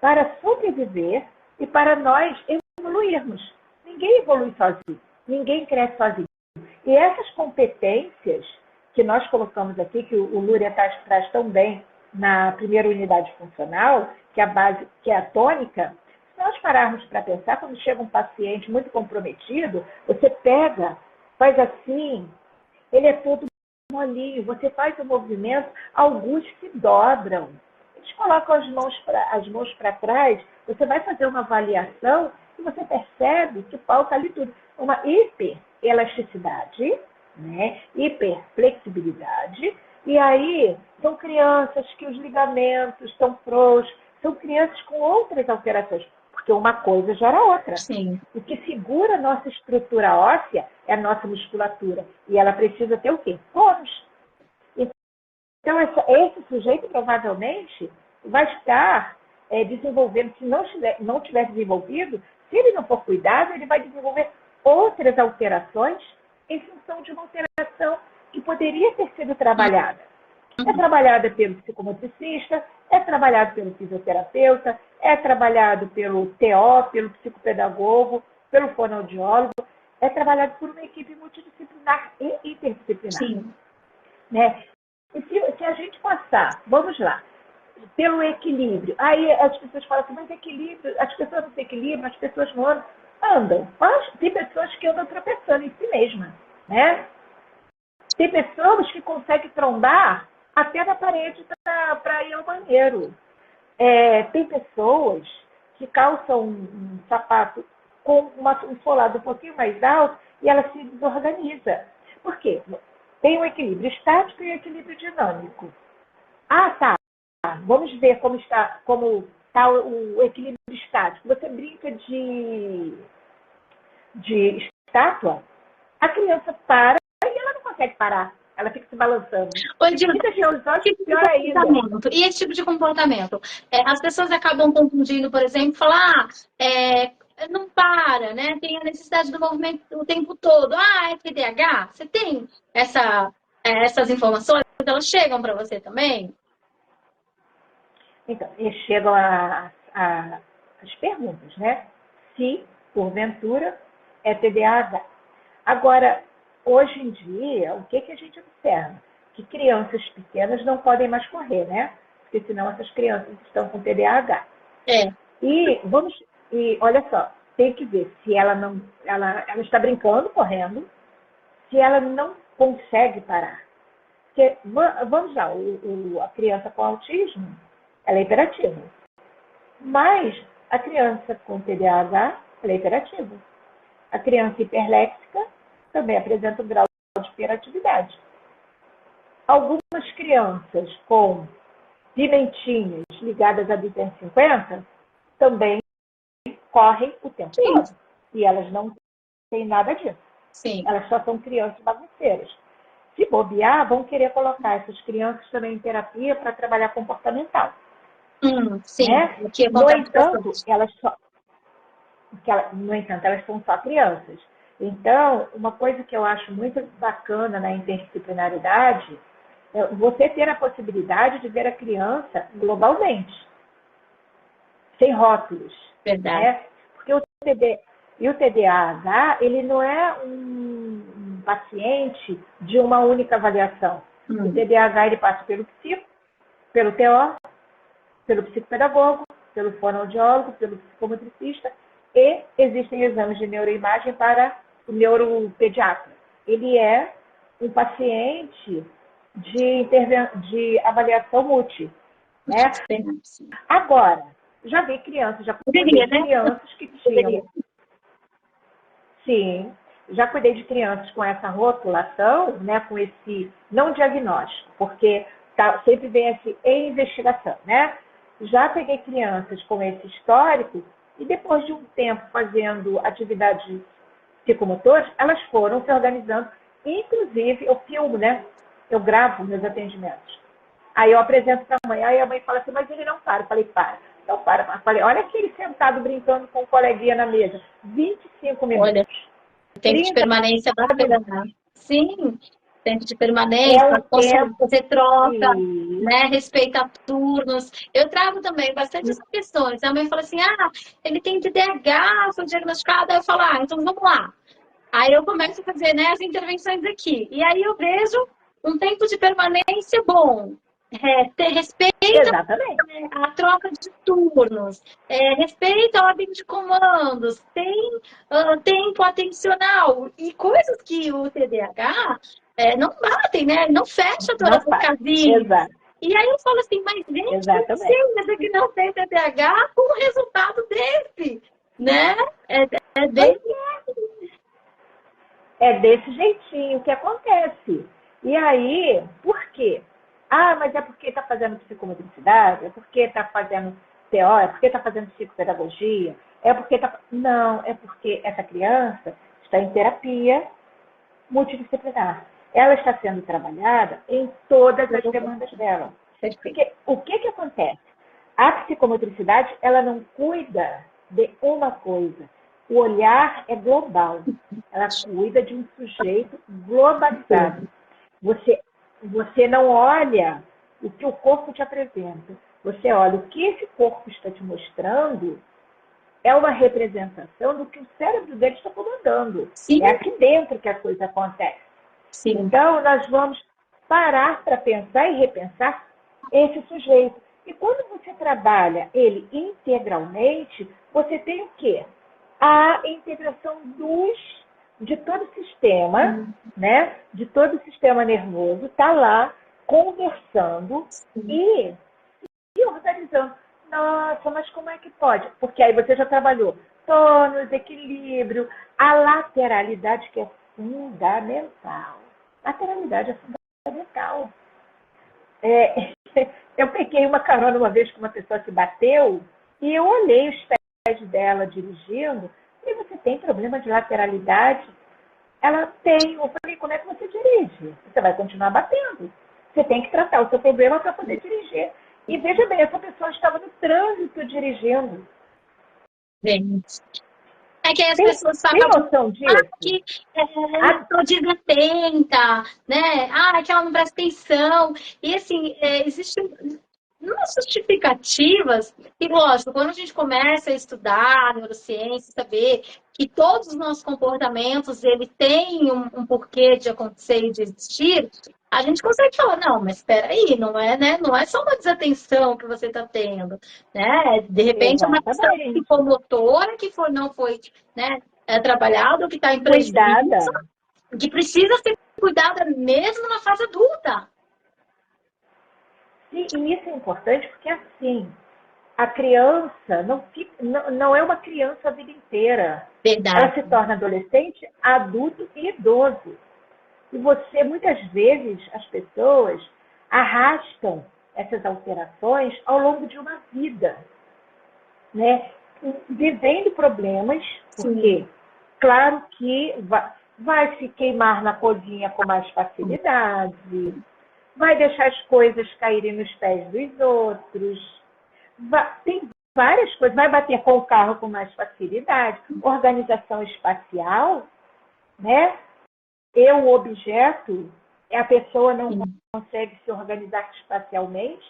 para sobreviver e para nós evoluirmos. Ninguém evolui sozinho, ninguém cresce sozinho. E essas competências que nós colocamos aqui, que o Lúria traz tão bem na primeira unidade funcional, que é a base, que é a tônica, se nós pararmos para pensar, quando chega um paciente muito comprometido, você pega, faz assim, ele é todo molinho, você faz o movimento, alguns se dobram. Eles colocam as mãos para trás, você vai fazer uma avaliação e você percebe que falta ali tudo. Uma hiperelasticidade, né? Hiperflexibilidade, e aí são crianças que os ligamentos estão frouxos, são crianças com outras alterações, porque uma coisa gera outra. Sim. O que segura a nossa estrutura óssea é a nossa musculatura, e ela precisa ter o quê? Poros. Então, esse sujeito provavelmente vai estar desenvolvendo, se não tiver desenvolvido, se ele não for cuidado, ele vai desenvolver outras alterações em função de uma alteração que poderia ter sido trabalhada. É trabalhada pelo psicomotricista, é trabalhado pelo fisioterapeuta, é trabalhado pelo TO, pelo psicopedagogo, pelo fonoaudiólogo, é trabalhado por uma equipe multidisciplinar e interdisciplinar. Sim. Né? E se a gente passar, vamos lá, pelo equilíbrio, aí as pessoas falam assim, mas equilíbrio, as pessoas não se equilibram, as pessoas não andam. Mas tem pessoas que andam tropeçando em si mesmas, né? Tem pessoas que conseguem trombar até na parede para ir ao banheiro. Tem pessoas que calçam um sapato com um solado um pouquinho mais alto e ela se desorganiza. Por quê? Tem um equilíbrio estático e um equilíbrio dinâmico. Ah, tá. Vamos ver como está o equilíbrio estático. Você brinca de estátua, a criança para e ela não consegue parar. Ela fica se balançando. Oi, Dilma, pior ainda. E esse tipo de comportamento? As pessoas acabam confundindo, por exemplo, falar, não para, né? Tem a necessidade do movimento o tempo todo. É TDAH? Você tem essas informações? Elas chegam para você também? Então, e chegam as perguntas, né? Se, porventura, é TDAH. Agora, hoje em dia, o que a gente observa? Que crianças pequenas não podem mais correr, né? Porque senão essas crianças estão com TDAH. E olha só, tem que ver se ela está brincando, correndo, se ela não consegue parar. Porque, vamos lá, a criança com autismo, ela é hiperativa. Mas a criança com TDAH, ela é hiperativa. A criança hiperléxica também apresenta um grau de hiperatividade. Algumas crianças com pimentinhas ligadas a 250 também correm o tempo todo. E elas não têm nada disso. Sim. Elas só são crianças bagunceiras. Se bobear, vão querer colocar essas crianças também em terapia para trabalhar comportamental. Sim. Né? No entanto, elas são só crianças. Então, uma coisa que eu acho muito bacana na interdisciplinaridade é você ter a possibilidade de ver a criança globalmente, sem rótulos. Verdade. Né? Porque o TDAH, ele não é um paciente de uma única avaliação. O TDAH, ele passa pelo psico, pelo TO, pelo psicopedagogo, pelo fonoaudiólogo, pelo psicomotricista, e existem exames de neuroimagem para o neuropediatra. Ele é um paciente de avaliação multi. Né? Agora, já vi crianças, cuidei de crianças que tinham... Sim, já cuidei de crianças com essa rotulação, né, com esse não diagnóstico, porque sempre vem esse em investigação, né? Já peguei crianças com esse histórico e depois de um tempo fazendo atividades psicomotoras, elas foram se organizando. Inclusive, eu filmo, né? Eu gravo meus atendimentos. Aí eu apresento para a mãe, aí a mãe fala assim, mas ele não para. Eu falei, para. Então, para. Eu falei, olha aquele sentado brincando com um coleguinha na mesa. 25 minutos. Olha, tempo de permanência bacana. Sim. Tempo de É permanência, um tempo você troca, que... né? Respeita turnos. Eu trago também bastante essas questões. A mãe fala assim: ele tem TDAH, foi diagnosticado. Aí eu falo: então vamos lá. Aí eu começo a fazer, né, as intervenções aqui. E aí eu vejo um tempo de permanência bom. Respeita Exatamente. a troca de turnos, respeita a ordem de comandos, tem tempo atencional e coisas que o TDAH não batem, né? Não fecha todas Não as faz. casinhas. Exato. E aí eu falo assim, mas gente, como assim? Exatamente. Essa criança tem TDAH com um resultado desse, né? É Pois bem... é desse jeitinho que acontece. E aí, por quê? Mas é porque está fazendo psicomotricidade? É porque está fazendo TO? É porque está fazendo psicopedagogia? É porque está... Não, é porque essa criança está em terapia multidisciplinar. Ela está sendo trabalhada em todas as demandas dela. Porque o que acontece? A psicomotricidade, ela não cuida de uma coisa. O olhar é global. Ela cuida de um sujeito globalizado. Você não olha o que o corpo te apresenta. Você olha o que esse corpo está te mostrando é uma representação do que o cérebro dele está comandando. Sim, É aqui dentro que a coisa acontece. sim. Então, nós vamos parar para pensar e repensar esse sujeito. E quando você trabalha ele integralmente, você tem o quê? A integração de todo o sistema, né? De todo o sistema nervoso, está lá conversando e organizando. Nossa, mas como é que pode? Porque aí você já trabalhou tônus, equilíbrio, a lateralidade que é fundamental. Lateralidade é fundamental. Eu peguei uma carona uma vez que uma pessoa se bateu e eu olhei os pés dela dirigindo e você tem problema de lateralidade? Ela tem. Eu falei, como é que você dirige? Você vai continuar batendo. Você tem que tratar o seu problema para poder dirigir. E veja bem, essa pessoa estava no trânsito dirigindo. Gente. É que as pessoas Tem falam noção disso? que ela estou desatenta, né? Que ela não presta atenção. E assim, existem umas justificativas, e lógico, quando a gente começa a estudar neurociência, saber que todos os nossos comportamentos ele tem um porquê de acontecer e de existir, a gente consegue falar, não, mas espera aí, não é, né? Não é só uma desatenção que você está tendo, né? De repente é uma questão Exatamente. psicomotora que não foi, né, trabalhado, que está em prejuízo, Cuidada. que precisa ser cuidada mesmo na fase adulta. E isso é importante porque, assim, a criança não é uma criança a vida inteira. Ela Verdade. se torna adolescente, adulto e idoso. E muitas vezes, as pessoas arrastam essas alterações ao longo de uma vida, né? Vivendo problemas, porque, claro que vai se queimar na cozinha com mais facilidade, vai deixar as coisas caírem nos pés dos outros, tem várias coisas, vai bater com o carro com mais facilidade, organização espacial, né? O objeto, a pessoa não consegue se organizar espacialmente,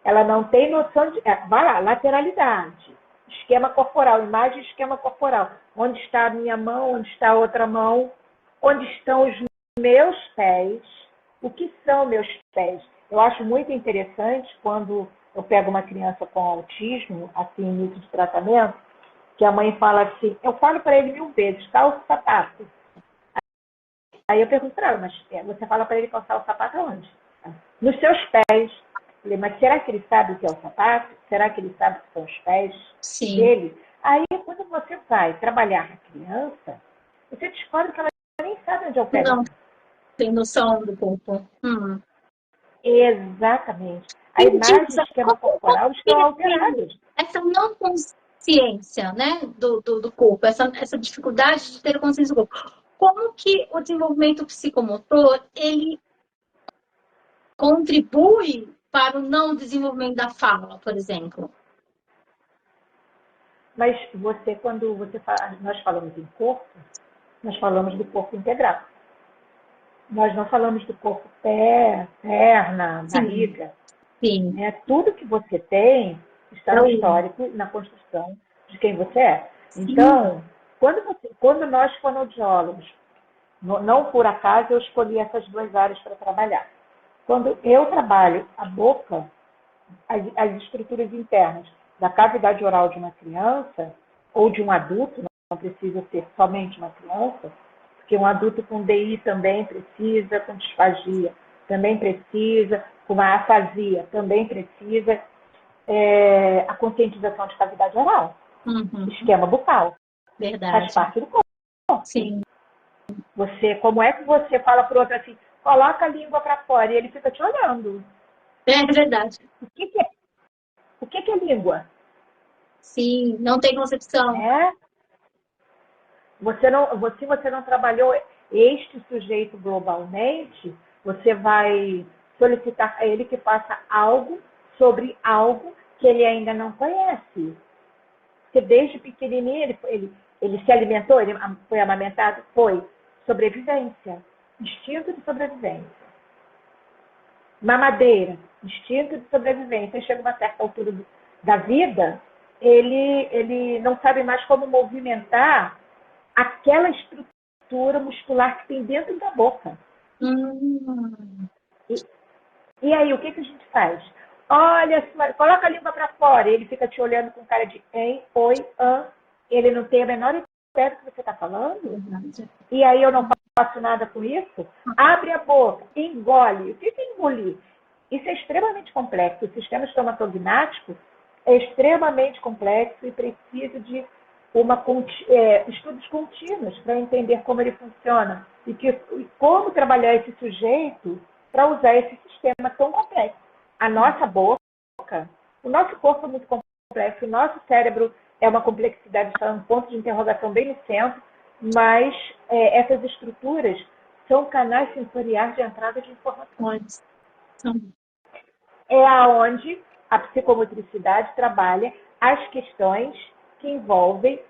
ela não tem noção de... vai lá, lateralidade, esquema corporal, imagem e esquema corporal. Onde está a minha mão, onde está a outra mão, onde estão os meus pés, o que são meus pés. Eu acho muito interessante quando eu pego uma criança com autismo, assim, início de tratamento, que a mãe fala assim, eu falo para ele 1000 vezes, calça o sapato. Aí eu pergunto para ela, mas você fala para ele calçar o sapato aonde? Nos seus pés. Eu falei, mas será que ele sabe o que é o sapato? Será que ele sabe o que são os pés dele? Aí, quando você vai trabalhar com a criança, você descobre que ela nem sabe onde é o pé Não dela. tem noção do corpo. Exatamente. A E imagem e o diz, esquema corporal estão alterados. essa não consciência, né, do corpo, essa dificuldade de ter consciência do corpo. Como que o desenvolvimento psicomotor, ele contribui para o não desenvolvimento da fala, por exemplo? Mas quando nós falamos em corpo, nós falamos do corpo integrado. Nós não falamos do corpo, pé, perna, Sim. barriga. Sim. Né? Tudo que você tem está no histórico, na construção de quem você é. Sim. Então, quando nós fonoaudiólogos, não por acaso eu escolhi essas duas áreas para trabalhar. Quando eu trabalho a boca, as estruturas internas da cavidade oral de uma criança ou de um adulto, não precisa ser somente uma criança, porque um adulto com DI também precisa, com disfagia também precisa, com uma afasia também precisa, a conscientização de cavidade oral, esquema bucal, Verdade. faz parte do corpo. Sim. Como é que você fala para o outro assim, coloca a língua para fora e ele fica te olhando? É verdade. O que é língua? Sim, não tem concepção. Se você não trabalhou este sujeito globalmente, você vai solicitar a ele que faça algo sobre algo que ele ainda não conhece. Porque desde pequenininho ele se alimentou, ele foi amamentado, foi sobrevivência, instinto de sobrevivência. Mamadeira, instinto de sobrevivência. Chega a uma certa altura da vida, ele não sabe mais como movimentar aquela estrutura muscular que tem dentro da boca. E aí, o que a gente faz? Olha, coloca a língua para fora. Ele fica te olhando com cara de oi, ele não tem a menor ideia do que você está falando. E aí eu não faço nada com isso. Abre a boca, engole. O que é engolir? Isso é extremamente complexo. O sistema estomatognático é extremamente complexo e precisa de estudos contínuos para entender como ele funciona e como trabalhar esse sujeito para usar esse sistema tão complexo. A nossa boca, o nosso corpo é muito complexo, o nosso cérebro é uma complexidade, está um ponto de interrogação bem no centro, mas essas estruturas são canais sensoriais de entrada de informações. É aonde a psicomotricidade trabalha as questões que envolvem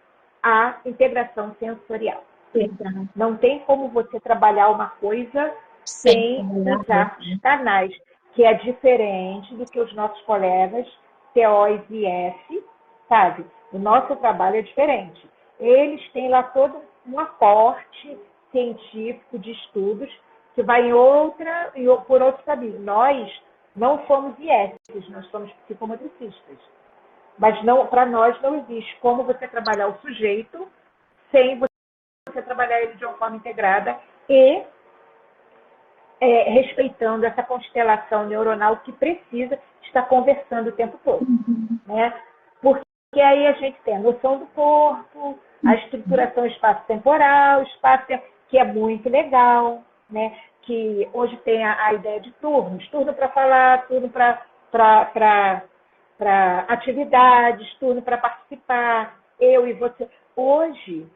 a integração sensorial. Verdade. Não tem como você trabalhar uma coisa sem usar os canais, que é diferente do que os nossos colegas TOs e S, sabe? O nosso trabalho é diferente. Eles têm lá todo um aporte científico de estudos que vai por outro caminho. Nós não somos IS, nós somos psicomotricistas. Mas para nós não existe como você trabalhar o sujeito sem você trabalhar ele de uma forma integrada e respeitando essa constelação neuronal que precisa estar conversando o tempo todo. Né? Porque aí a gente tem a noção do corpo, a estruturação espaço-temporal, que é muito legal, né? Que hoje tem a ideia de turnos, turno para falar, turno para atividades, turno para participar, eu e você. Hoje,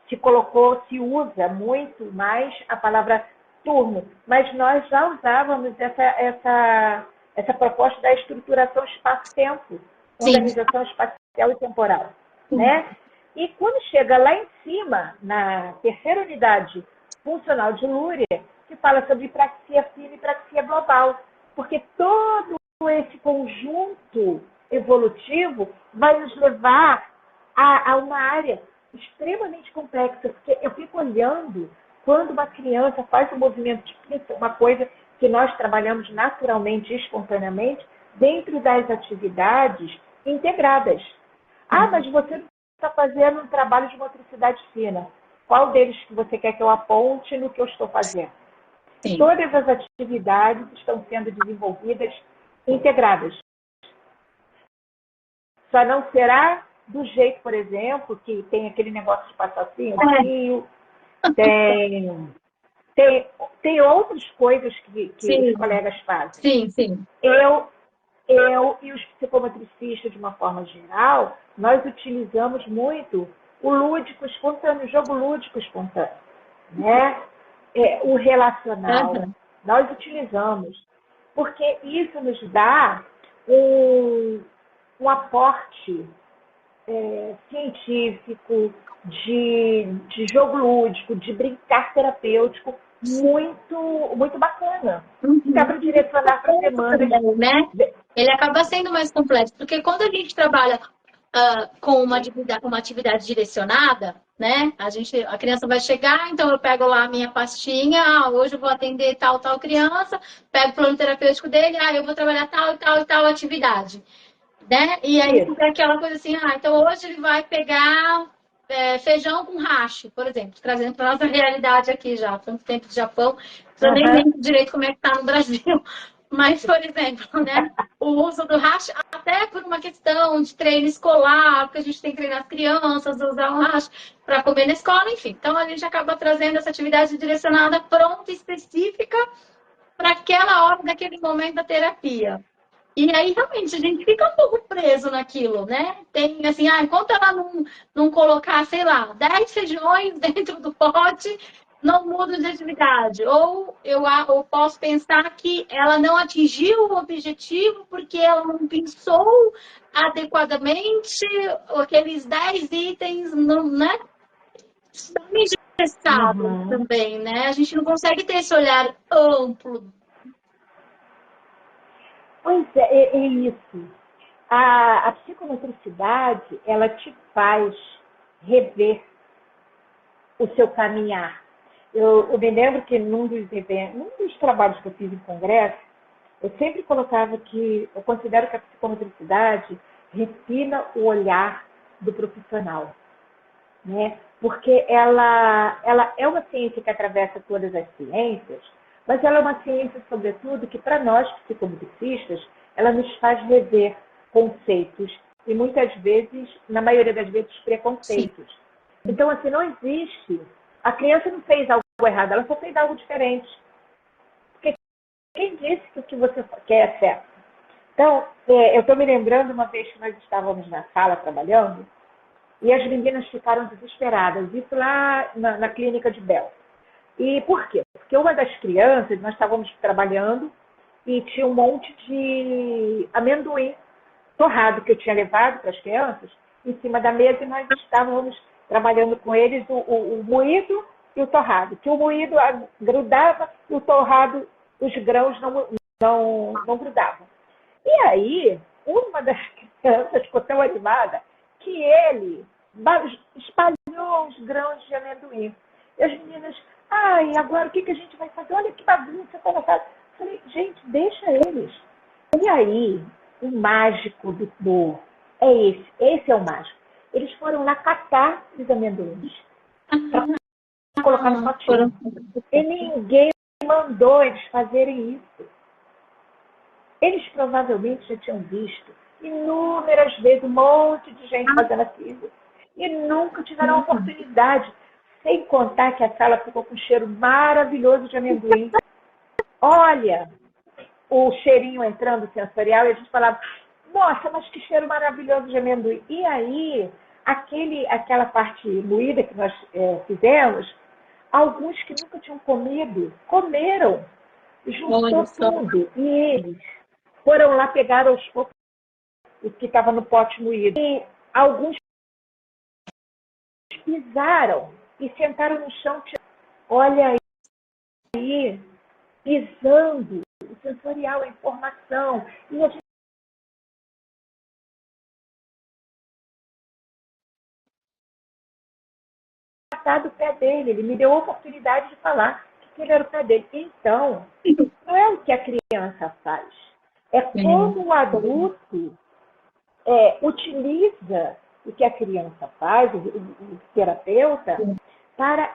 se usa muito mais a palavra turno, mas nós já usávamos essa proposta da estruturação espaço-tempo, organização espacial e temporal. Né? E quando chega lá em cima, na terceira unidade funcional de Luria, que fala sobre praxia fina e praxia global, porque todo esse conjunto evolutivo vai nos levar a uma área extremamente complexa, porque eu fico olhando quando uma criança faz um movimento de pinça, uma coisa que nós trabalhamos naturalmente e espontaneamente, dentro das atividades integradas. Mas você está fazendo um trabalho de motricidade fina. Qual deles que você quer que eu aponte no que eu estou fazendo? Sim. Todas as atividades estão sendo desenvolvidas integradas. Só não será do jeito, por exemplo, que tem aquele negócio de passar assim, o fio, tem outras coisas que os colegas fazem. Sim, sim. Eu e os psicomotricistas, de uma forma geral, nós utilizamos muito o lúdico espontâneo, o jogo lúdico espontâneo, né? O relacional. Nós utilizamos, porque isso nos dá um aporte científico, de jogo lúdico, de brincar terapêutico, muito bacana. Dá para direcionar para demandas. Também, né? Ele acaba sendo mais complexo, porque quando a gente trabalha com uma atividade direcionada, né? A criança vai chegar, então eu pego lá a minha pastinha, hoje eu vou atender tal criança, pego o plano terapêutico dele, eu vou trabalhar tal e tal e tal atividade, né? E aí fica aquela coisa assim, então hoje ele vai pegar feijão com hashi, por exemplo, trazendo para nossa realidade aqui já, tanto tempo de Japão, eu nem lembro direito como é que tá no Brasil. Mas, por exemplo, né, o uso do hash, até por uma questão de treino escolar, porque a gente tem que treinar as crianças, usar o hash para comer na escola, enfim. Então, a gente acaba trazendo essa atividade direcionada, pronta, específica, para aquela hora, daquele momento da terapia. E aí, realmente, a gente fica um pouco preso naquilo, né? Tem, assim, enquanto ela não colocar, sei lá, 10 feijões dentro do pote, não muda de atividade. Ou eu posso pensar que ela não atingiu o objetivo porque ela não pensou adequadamente aqueles 10 itens, não, né? Estão engessados também, né? A gente não consegue ter esse olhar amplo. Pois é isso. A psicomotricidade, ela te faz rever o seu caminhar. Eu me lembro que num dos trabalhos que eu fiz em congresso, eu sempre colocava que eu considero que a psicomotricidade refina o olhar do profissional, né? Porque ela é uma ciência que atravessa todas as ciências, mas ela é uma ciência, sobretudo, que para nós psicomotricistas, ela nos faz rever conceitos e muitas vezes, na maioria das vezes, preconceitos. Sim. Então, assim, não existe. A criança não fez algo errado, ela só fez algo diferente. Porque quem disse que o que você quer é certo? Então, eu estou me lembrando uma vez que nós estávamos na sala trabalhando e as meninas ficaram desesperadas, isso lá na clínica de Bel. E por quê? Porque uma das crianças, nós estávamos trabalhando e tinha um monte de amendoim torrado que eu tinha levado para as crianças em cima da mesa e nós estávamos trabalhando com eles o moído e o torrado. Que o moído grudava e o torrado, os grãos não grudavam. E aí, uma das crianças ficou tão animada que ele espalhou os grãos de amendoim. E as meninas, e agora o que a gente vai fazer? Olha que bagunça está na casa. Eu falei, gente, deixa eles. E aí, o mágico do é esse. Esse é o mágico. Eles foram lá catar os amendoins para colocar no potinho. E ninguém mandou eles fazerem isso. Eles provavelmente já tinham visto inúmeras vezes um monte de gente fazendo aquilo. E nunca tiveram a oportunidade. Sem contar que a sala ficou com um cheiro maravilhoso de amendoim. Olha, o cheirinho entrando sensorial, e a gente falava, nossa, mas que cheiro maravilhoso de amendoim. E aí, aquela parte moída que nós fizemos, alguns que nunca tinham comido, comeram, juntou tudo. E eles foram lá pegar aos poucos o que estava no pote moído. E alguns pisaram e sentaram no chão. Olha aí, pisando o sensorial, a informação. E a gente do pé dele, ele me deu a oportunidade de falar que ele era o pé dele. Então, não é o que a criança faz, é como o adulto utiliza o que a criança faz, o terapeuta, para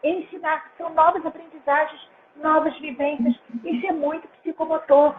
ensinar. São novas aprendizagens, novas vivências. Isso é muito psicomotor.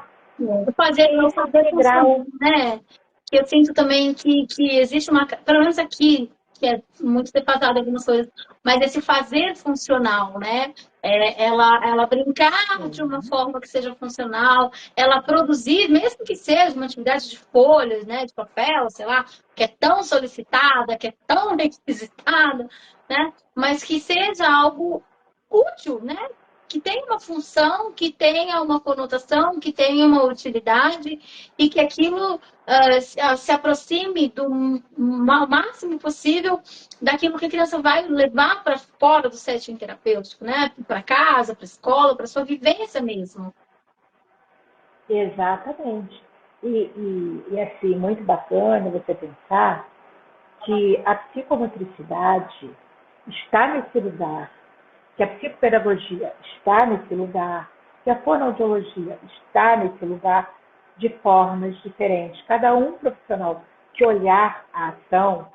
Fazer integral, né? Que eu sinto também que existe uma, pelo menos aqui, que é muito defasado algumas coisas, mas esse fazer funcional, né? Ela brincar de uma forma que seja funcional, ela produzir, mesmo que seja uma atividade de folhas, né, de papel, sei lá, que é tão solicitada, que é tão requisitada, né? Mas que seja algo útil, né? que tenha uma função, que tenha uma conotação, que tenha uma utilidade e que aquilo se aproxime do máximo possível daquilo que a criança vai levar para fora do setting terapêutico, né? Para casa, para a escola, para sua vivência mesmo. Exatamente. E assim, muito bacana você pensar que a psicomotricidade está nesse lugar, que a psicopedagogia está nesse lugar, que a fonoaudiologia está nesse lugar de formas diferentes. Cada um profissional que olhar a ação,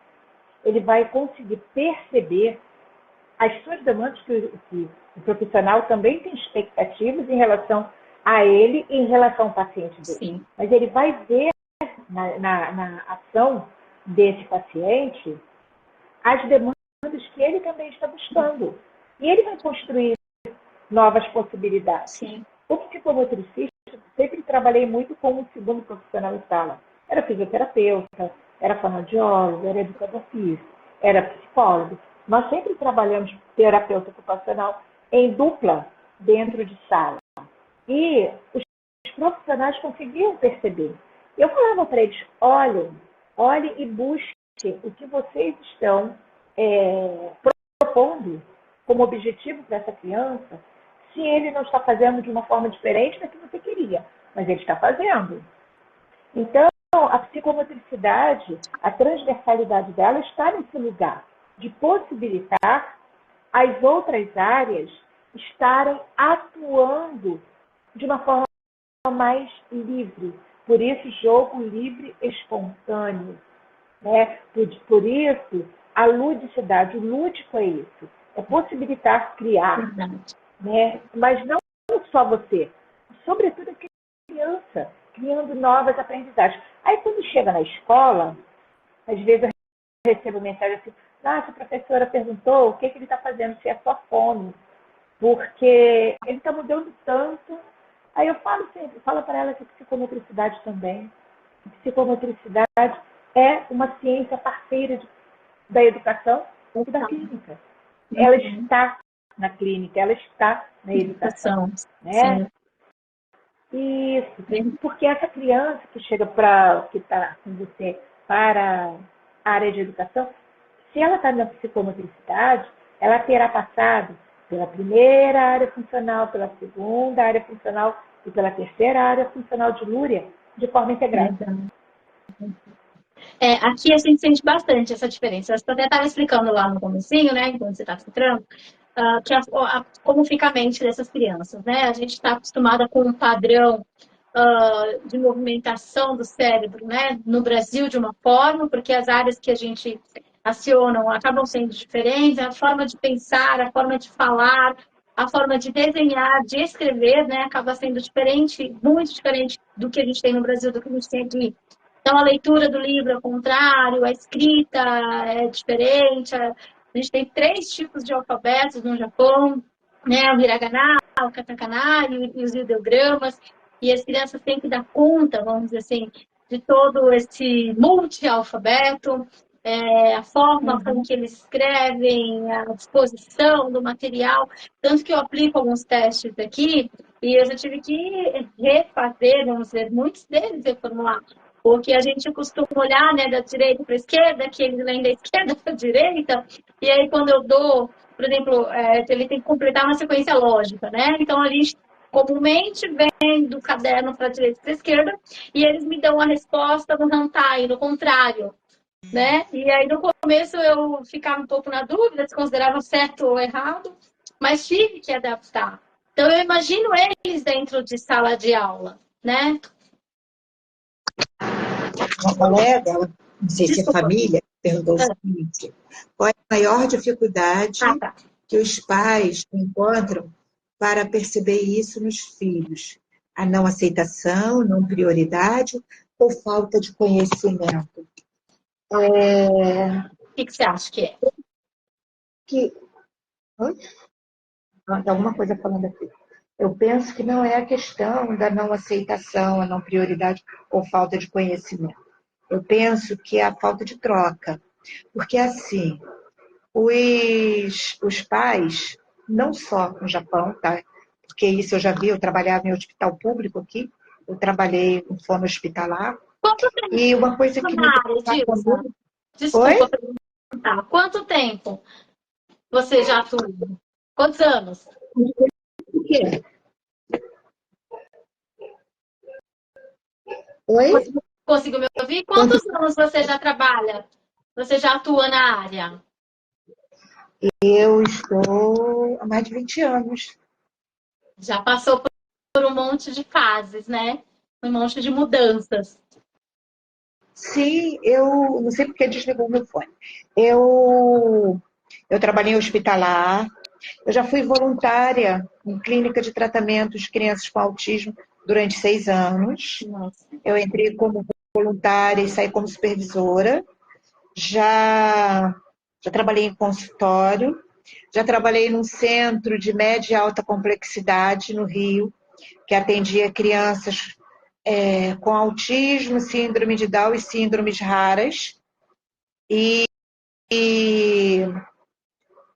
ele vai conseguir perceber as suas demandas, que o profissional também tem expectativas em relação a ele e em relação ao paciente dele. Sim. Mas ele vai ver na ação desse paciente as demandas que ele também está buscando. E ele vai construir novas possibilidades. Sim. O psicomotricista, sempre trabalhei muito como segundo profissional em sala. Era fisioterapeuta, era fonoaudiólogo, era educador físico, era psicólogo. Nós sempre trabalhamos terapeuta ocupacional em dupla dentro de sala. E os profissionais conseguiam perceber. Eu falava para eles, olhem e busquem o que vocês estão propondo como objetivo para essa criança, se ele não está fazendo de uma forma diferente da que você queria, mas ele está fazendo. Então, a psicomotricidade, a transversalidade dela está nesse lugar de possibilitar as outras áreas estarem atuando de uma forma mais livre. Por isso, jogo livre espontâneo. Né? Por isso, a ludicidade, o lúdico é isso. É possibilitar criar. Né? Mas não só você, sobretudo a criança, criando novas aprendizagens. Aí, quando chega na escola, às vezes eu recebo mensagem assim, nossa, a professora perguntou o que ele está fazendo, se é só fome, porque ele está mudando tanto. Aí eu falo sempre, falo para ela que psicomotricidade também. Psicomotricidade é uma ciência parceira da educação e da clínica. Ela está na clínica, ela está na educação. Né? Isso, porque essa criança que chega que está com você para a área de educação, se ela está na psicomotricidade, ela terá passado pela primeira área funcional, pela segunda área funcional e pela terceira área funcional de Lúria, de forma integrada. Aqui a gente sente bastante essa diferença. Você até estava explicando lá no comecinho, né, enquanto você está filtrando, como fica a mente dessas crianças, né? A gente está acostumada com um padrão de movimentação do cérebro, né? No Brasil, de uma forma, porque as áreas que a gente acionam acabam sendo diferentes, a forma de pensar, a forma de falar, a forma de desenhar, de escrever, né? Acaba sendo diferente, muito diferente do que a gente tem no Brasil, do que a gente tem aqui. Então, a leitura do livro é o contrário, a escrita é diferente. A gente tem 3 tipos de alfabetos no Japão, né? O hiragana, o katakana e os ideogramas. E as crianças têm que dar conta, vamos dizer assim, de todo esse multi-alfabeto, a forma como que eles escrevem, a disposição do material. Tanto que eu aplico alguns testes aqui e eu já tive que refazer, vamos dizer, muitos deles reformular. Porque a gente costuma olhar, né, da direita para a esquerda, que eles leem da esquerda para a direita, e aí quando eu dou, por exemplo, ele tem que completar uma sequência lógica, né? Então a gente comumente vem do caderno para a direita e para a esquerda, e eles me dão a resposta no Hantai, no contrário, né? E aí no começo eu ficava um pouco na dúvida se considerava certo ou errado, mas tive que adaptar. Então eu imagino eles dentro de sala de aula, né? Uma colega, não sei se é família, perguntou o seguinte: qual é a maior dificuldade que os pais encontram para perceber isso nos filhos? A não aceitação, não prioridade ou falta de conhecimento? O que você acha que é? Tem alguma coisa falando aqui. Eu penso que não é a questão da não aceitação, a não prioridade ou falta de conhecimento. Eu penso que é a falta de troca. Porque, assim, os pais, não só no Japão, tá? porque isso eu já vi, eu trabalhava em hospital público aqui, eu trabalhei em fono hospitalar. Quanto tempo E uma coisa que me na área, preocupa Dilsa? comigo... Desculpa Oi? perguntar. Quanto tempo você já atua? Quantos anos? O quê? Oi? Você conseguiu me ouvir? Quanto Quantos anos você já trabalha? Você já atua na área? eu estou há mais de 20 anos. Já passou por um monte de fases, né? Um monte de mudanças. Sim, eu não sei porque desligou o meu fone. Eu trabalhei em hospitalar, eu já fui voluntária em clínica de tratamento de crianças com autismo durante 6 anos. Nossa. Eu entrei como voluntária e saí como supervisora. Já, já trabalhei em consultório, já trabalhei num centro de média e alta complexidade no Rio, que atendia crianças com autismo, síndrome de Down e síndromes raras. E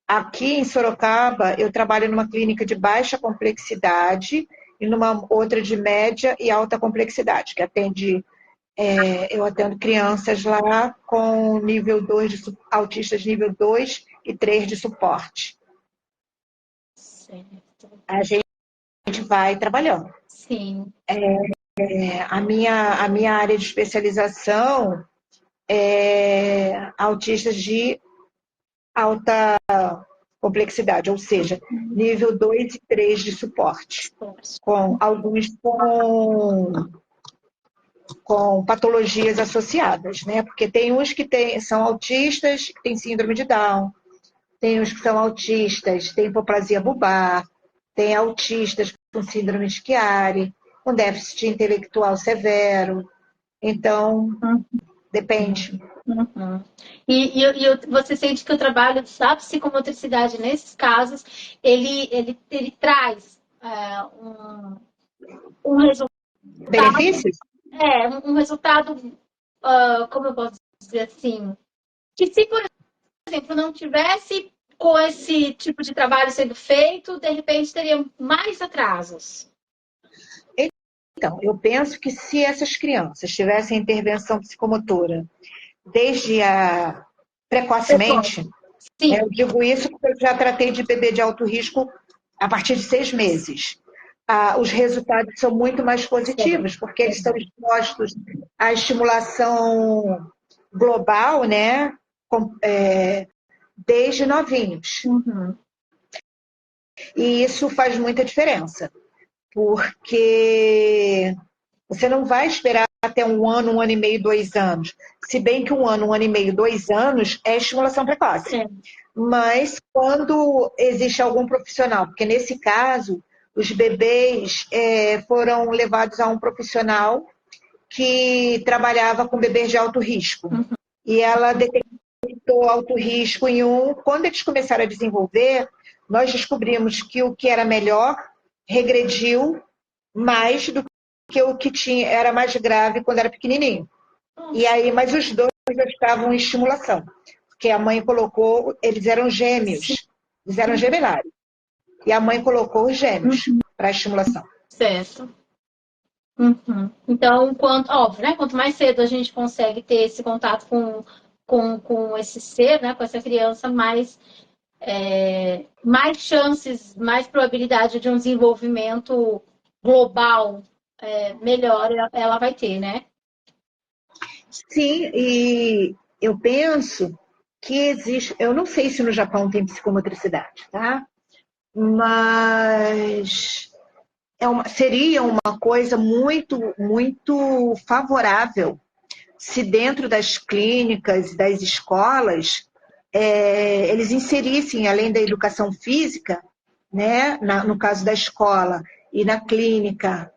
aqui em Sorocaba, eu trabalho numa clínica de baixa complexidade e numa outra de média e alta complexidade, que eu atendo crianças lá com nível 2 autistas nível 2 e 3 de suporte. Certo. A gente vai trabalhando. Sim. A minha área de especialização é autistas de alta complexidade, ou seja, nível 2 e 3 de suporte, com alguns com patologias associadas, né? Porque tem uns que são autistas, que têm síndrome de Down, tem uns que são autistas, têm hipoplasia bulbar, tem autistas com síndrome de Chiari, com déficit intelectual severo. Então, depende. Uhum. Você sente que o trabalho da psicomotricidade, nesses casos, ele traz um resultado, Benefícios? um resultado, como eu posso dizer assim, que se, por exemplo, não tivesse com esse tipo de trabalho sendo feito, de repente teria mais atrasos. Então, eu penso que se essas crianças tivessem intervenção psicomotora precocemente, Sim. eu digo isso porque eu já tratei de bebê de alto risco a partir de 6 meses. Os resultados são muito mais positivos, porque eles estão expostos à estimulação global, né? Desde novinhos. Uhum. E isso faz muita diferença, porque você não vai esperar até 1 ano, 1 ano e meio, 2 anos. Se bem que 1 ano, 1 ano e meio, 2 anos é estimulação precoce. É. Mas quando existe algum profissional, porque nesse caso, os bebês foram levados a um profissional que trabalhava com bebês de alto risco. Uhum. E ela detectou alto risco em um. Quando eles começaram a desenvolver, nós descobrimos que o que era melhor regrediu mais do que o que era mais grave quando era pequenininho. E aí, mas os dois já estavam em estimulação, porque a mãe colocou, eles eram gêmeos, eles eram gemelários, e a mãe colocou os gêmeos para estimulação. Certo. Uhum. Então, óbvio, né? Quanto mais cedo a gente consegue ter esse contato com esse ser, né? Com essa criança, mais chances, mais probabilidade de um desenvolvimento global melhor ela vai ter, né? Sim, e eu penso que existe, eu não sei se no Japão tem psicomotricidade, tá? Mas seria uma coisa muito, muito favorável se dentro das clínicas, das escolas, eles inserissem, além da educação física, né, no caso da escola e na clínica,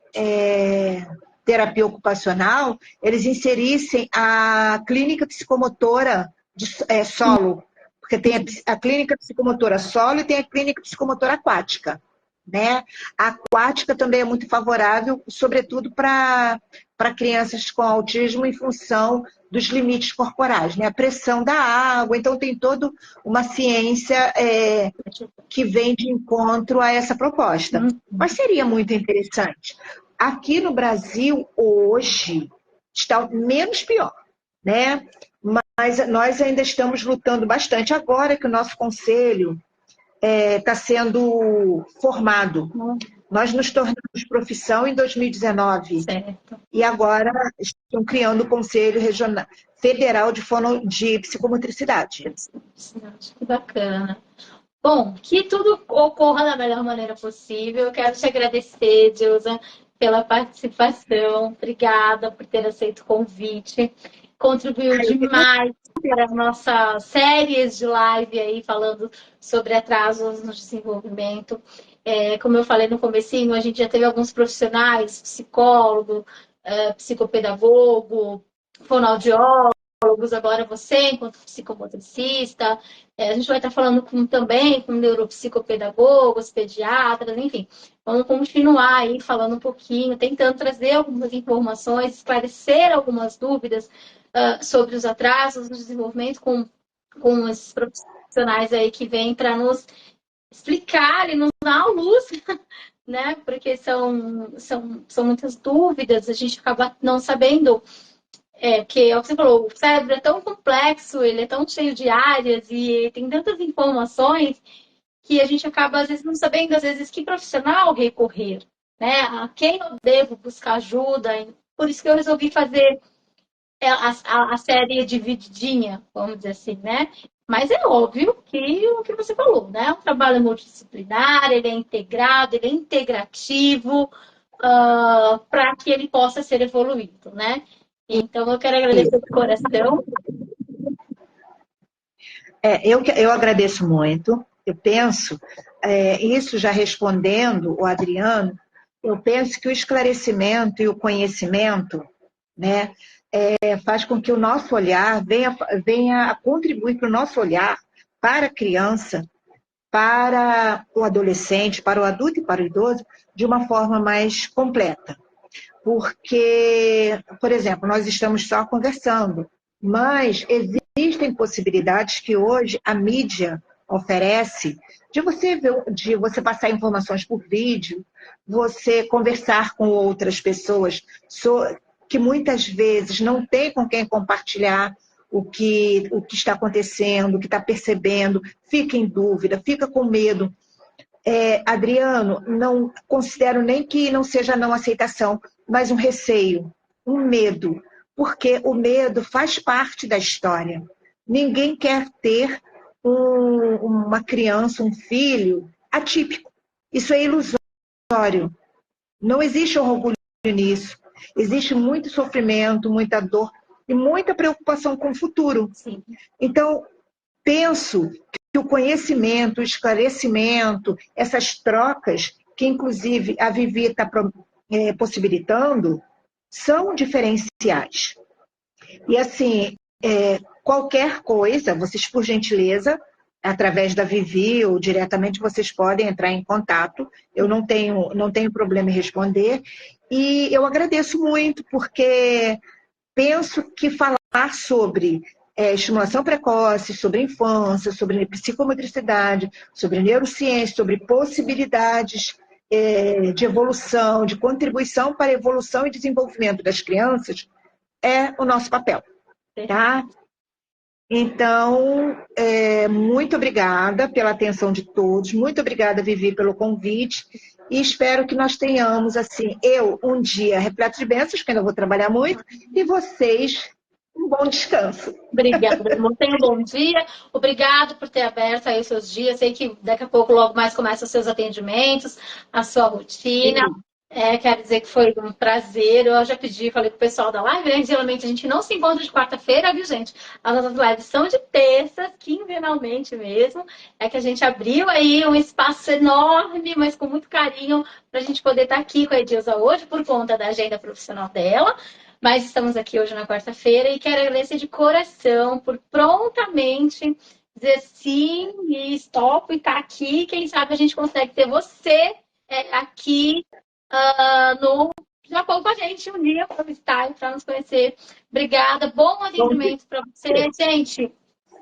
terapia ocupacional, eles inserissem a clínica psicomotora solo, porque tem a clínica psicomotora solo e tem a clínica psicomotora aquática. Né? A aquática também é muito favorável, sobretudo para para crianças com autismo em função dos limites corporais, né? A pressão da água, então tem toda uma ciência que vem de encontro a essa proposta. Mas seria muito interessante. Aqui no Brasil, hoje, está menos pior, né? Mas nós ainda estamos lutando bastante. Agora que o nosso conselho está sendo formado. Nós nos tornamos profissão em 2019. Certo. E agora estão criando o Conselho Regional Federal de Psicomotricidade. Que bacana. Bom, que tudo ocorra da melhor maneira possível. Eu quero te agradecer, Dilza, pela participação. Obrigada por ter aceito o convite. Contribuiu demais para a nossa séries de live aí, falando sobre atrasos no desenvolvimento. Como eu falei no comecinho, a gente já teve alguns profissionais, psicólogo, psicopedagogo, fonoaudiólogo, agora você, enquanto psicomotricista. A gente vai estar falando também com neuropsicopedagogos, pediatras, enfim. Vamos continuar aí falando um pouquinho, tentando trazer algumas informações, esclarecer algumas dúvidas sobre os atrasos no desenvolvimento com esses profissionais aí que vêm para nos explicar e nos dar a luz, né? Porque são muitas dúvidas, a gente acaba não sabendo. Porque é o que você falou, o cérebro é tão complexo, ele é tão cheio de áreas e tem tantas informações que a gente acaba, às vezes, não sabendo, às vezes, que profissional recorrer, né? A quem eu devo buscar ajuda. Por isso que eu resolvi fazer a série divididinha, vamos dizer assim, né? Mas é óbvio que o que você falou, né? O trabalho multidisciplinar, ele é integrado, ele é integrativo, para que ele possa ser evoluído, né? Então, eu quero agradecer de coração. Eu agradeço muito. Eu penso, isso já respondendo o Adriano, eu penso que o esclarecimento e o conhecimento, né, faz com que o nosso olhar venha a contribuir para o nosso olhar para a criança, para o adolescente, para o adulto e para o idoso, de uma forma mais completa. Porque, por exemplo, nós estamos só conversando, mas existem possibilidades que hoje a mídia oferece de você passar informações por vídeo, você conversar com outras pessoas que muitas vezes não tem com quem compartilhar o que está acontecendo, o que está percebendo, fica em dúvida, fica com medo. Adriano, não considero nem que não seja não aceitação, mas um receio, um medo, porque o medo faz parte da história. Ninguém quer ter uma criança, um filho atípico. Isso é ilusório. Não existe orgulho nisso. Existe muito sofrimento, muita dor e muita preocupação com o futuro. Sim. Então, penso que o conhecimento, o esclarecimento, essas trocas, que inclusive a Vivi está possibilitando, são diferenciais. E assim, qualquer coisa, vocês, por gentileza, através da Vivi ou diretamente, vocês podem entrar em contato. Eu não tenho problema em responder. E eu agradeço muito, porque penso que falar sobre estimulação precoce, sobre infância, sobre psicomotricidade, sobre neurociência, sobre possibilidades de evolução, de contribuição para a evolução e desenvolvimento das crianças, é o nosso papel. Tá? Então, muito obrigada pela atenção de todos, muito obrigada, Vivi, pelo convite, e espero que nós tenhamos, assim, um dia repleto de bênçãos, que ainda vou trabalhar muito, e vocês um bom descanso. Obrigada, tenha um bom dia. Obrigado por ter aberto aí os seus dias. Sei que daqui a pouco, logo mais, começam os seus atendimentos, a sua rotina. Quero dizer que foi um prazer. Eu já pedi, falei pro pessoal da live, né? Geralmente a gente não se encontra de quarta-feira, viu, gente? As nossas lives são de terças, quinzenalmente mesmo. É que a gente abriu aí um espaço enorme, mas com muito carinho, para a gente poder estar aqui com a Edilza hoje, por conta da agenda profissional dela. Mas estamos aqui hoje na quarta-feira e quero agradecer de coração por prontamente dizer sim e stop e estar aqui. Quem sabe a gente consegue ter você aqui no já poupa a gente um dia para visitar e para nos conhecer. Obrigada, bom atendimento para você. Gente,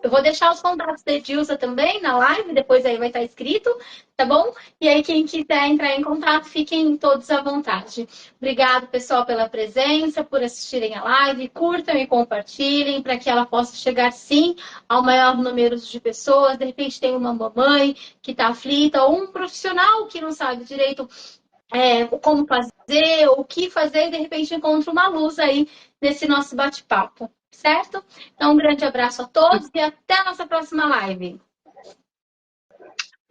eu vou deixar os contatos da Edilza também na live, depois aí vai estar escrito, tá bom? E aí, quem quiser entrar em contato, fiquem todos à vontade. Obrigado, pessoal, pela presença, por assistirem a live. Curtam e compartilhem para que ela possa chegar, sim, ao maior número de pessoas. De repente, tem uma mamãe que está aflita, ou um profissional que não sabe direito como fazer, o que fazer, e de repente encontra uma luz aí nesse nosso bate-papo, certo? Então, um grande abraço a todos e até a nossa próxima live.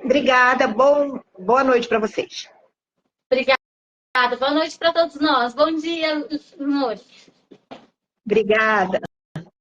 Obrigada, boa noite para vocês. Obrigada, boa noite para todos nós. Bom dia, amor. Obrigada.